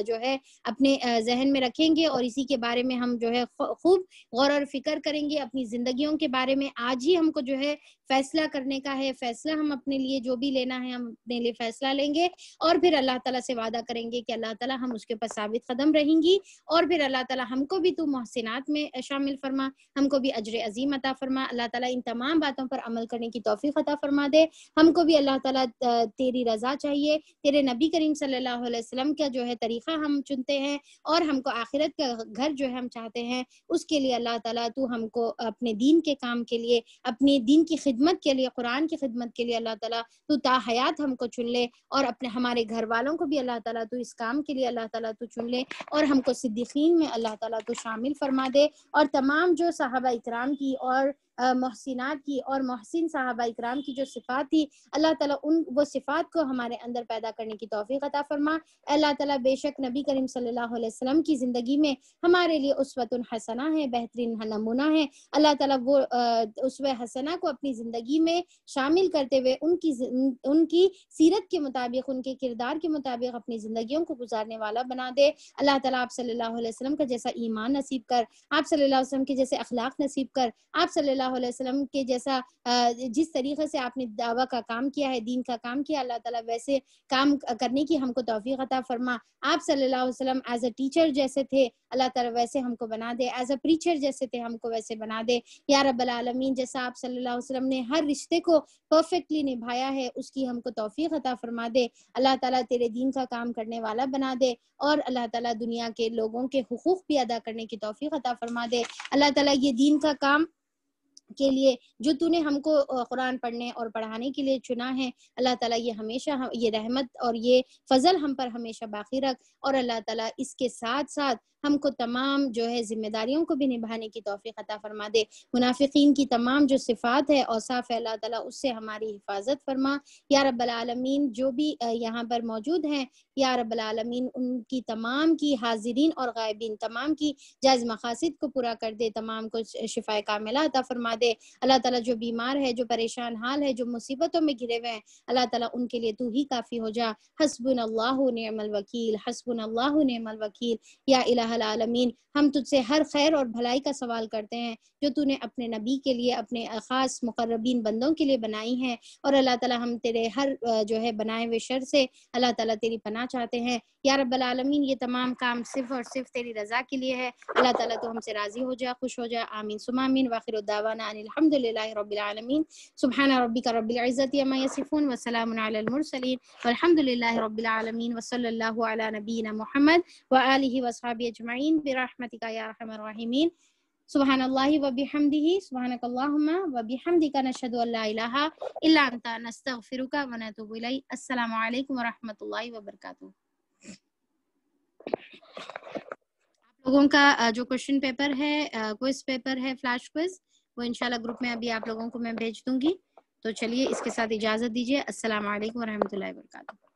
جو ہے اپنے ذہن میں رکھیں گے اور اسی کے بارے میں ہم جو ہے خوب غور و فکر کریں گے اپنی زندگیوں کے بارے میں. آج ہی ہم کو جو ہے فیصلہ کرنے کا ہے. فیصلہ ہم اپنے لیے جو بھی لینا ہے ہم اپنے لیے فیصلہ لیں گے اور پھر اللہ تعالیٰ سے وعدہ کریں گے کہ اللہ تعالیٰ ہم اس کے اوپر ثابت قدم رہیں گی اور پھر اللہ تعالیٰ ہم کو بھی تو محسنات میں شامل فرما, ہم کو بھی اجر عظیم عطا فرما. اللہ تعالیٰ ان تمام باتوں پر عمل کرنے کی توفیق عطا فرما دے. ہم کو بھی اللہ تعالیٰ تیری رضا چاہیے, تیرے نبی کریم صلی اللہ علیہ وسلم کا جو ہے طریقہ ہم چنتے ہیں اور ہم کو آخرت کا گھر جو ہے ہم چاہتے ہیں. اس کے لیے اللہ تعالیٰ تو ہم کو اپنے دین کے کام کے لیے, اپنے دین کی خدمت کے لیے, قرآن کی خدمت کے لیے اللہ تعالیٰ تو تا حیات ہم کو چن لے اور اپنے ہمارے گھر والوں کو بھی اللہ تعالیٰ تو اس کام کے لیے اللہ تعالیٰ تو چن لے اور ہم کو صدیقین میں اللہ تعالیٰ تو شامل فرما دے. اور تمام جو صحابہ اکرام کی اور محسنات کی اور محسن صحابہ اکرام کی جو صفات تھی اللہ تعالیٰ ان وہ صفات کو ہمارے اندر پیدا کرنے کی توفیق عطا فرما. اللہ تعالیٰ بے شک نبی کریم صلی اللہ علیہ وسلم کی زندگی میں ہمارے لیے اسوۃ حسنہ ہے, بہترین نمونہ ہے. اللہ تعالیٰ وہ اسوہ حسنہ کو اپنی زندگی میں شامل کرتے ہوئے ان کی سیرت کے مطابق, ان کے کردار کے مطابق اپنی زندگیوں کو گزارنے والا بنا دے. اللہ تعالیٰ آپ صلی اللہ علیہ وسلم کا جیسا ایمان نصیب کر, آپ صلی اللہ علیہ وسلم کے جیسے اخلاق نصیب کر, آپ صلی اللہ علیہ وسلم کے جیسا جس طریقے سے آپ نے دعویٰ کا کام کیا ہے, دین کا کام کیا, اللہ تعالیٰ ویسے کام کرنے کی ہم کو توفیق عطا فرما. آپ صلی اللہ علیہ وسلم ایز اے ٹیچر جیسے تھے اللہ تعالیٰ ویسے ہم کو بنا دے, ایز اے پریچر جیسے تھے ہم کو ویسے بنا دے یا رب العالمین. جیسا آپ صلی اللہ علیہ وسلم نے ہر رشتے کو پرفیکٹلی نبھایا ہے اس کی ہم کو توفیق عطا فرما دے. اللہ تعالیٰ تیرے دین کا کام کرنے والا بنا دے اور اللہ تعالیٰ دنیا کے لوگوں کے حقوق بھی ادا کرنے کی توفیق عطا فرما دے. اللہ تعالیٰ یہ دین کا کام کے لیے جو تو نے ہم کو قرآن پڑھنے اور پڑھانے کے لیے چنا ہے اللہ تعالیٰ یہ ہمیشہ یہ رحمت اور یہ فضل ہم پر ہمیشہ باقی رکھ. اور اللہ تعالیٰ اس کے ساتھ ساتھ ہم کو تمام جو ہے ذمہ داریوں کو بھی نبھانے کی توفیق عطا فرما دے. منافقین کی تمام جو صفات ہے اوصاف ہے اللہ تعالیٰ اس سے ہماری حفاظت فرما یا رب العالمین. جو بھی یہاں پر موجود ہیں یا رب العالمین ان کی تمام کی حاضرین اور غائبین تمام کی جائز مقاصد کو پورا کر دے, تمام کو شفاء کاملہ عطا فرما دے. اللہ تعالیٰ جو بیمار ہے, جو پریشان حال ہے, جو مصیبتوں میں گھرے ہوئے ہیں اللہ تعالیٰ ان کے لیے تو ہی کافی ہو جا. حسبنا اللہ نعم الوکیل, حسبنا اللہ نعم الوکیل. یا الہ العالمین ہم تجھ سے ہر خیر اور بھلائی کا سوال کرتے ہیں جو تو نے اپنے نبی کے لیے, اپنے خاص مقربین بندوں کے لیے بنائی ہیں. اور اللہ تعالیٰ ہم تیرے ہر جو ہے بنائے ہوئے شر سے اللہ تعالیٰ تیری پناہ چاہتے ہیں یا رب العالمین. یہ تمام کام صرف اور صرف تیری رضا کے لیے ہے. اللہ تعالیٰ تو ہم سے راضی ہو جا, خوش ہو جا. آمین ثم آمین. واخر دعوانا ان الحمد للہ رب العالمین. سبحان ربک رب العزۃ عما یصفون وسلام علی المرسلین والحمد للہ رب العالمین وصلی اللہ علی نبینا محمد وآلہ وصحبہ اجمعین برحمتک یا ارحم الراحمین. سبحان اللہ وبحمدہ, سبحانک اللہم وبحمدک, نشہد ان لا الہ الا انت, نستغفرک ونتوب الیک. السلام علیکم ورحمۃ اللہ وبرکاتہ. آپ لوگوں کا جو کوشچن پیپر ہے, کوئز پیپر ہے, فلیش کوئز, وہ انشاءاللہ گروپ میں ابھی آپ لوگوں کو میں بھیج دوں گی. تو چلیے اس کے ساتھ اجازت دیجیے. السلام علیکم ورحمۃ اللہ وبرکاتہ.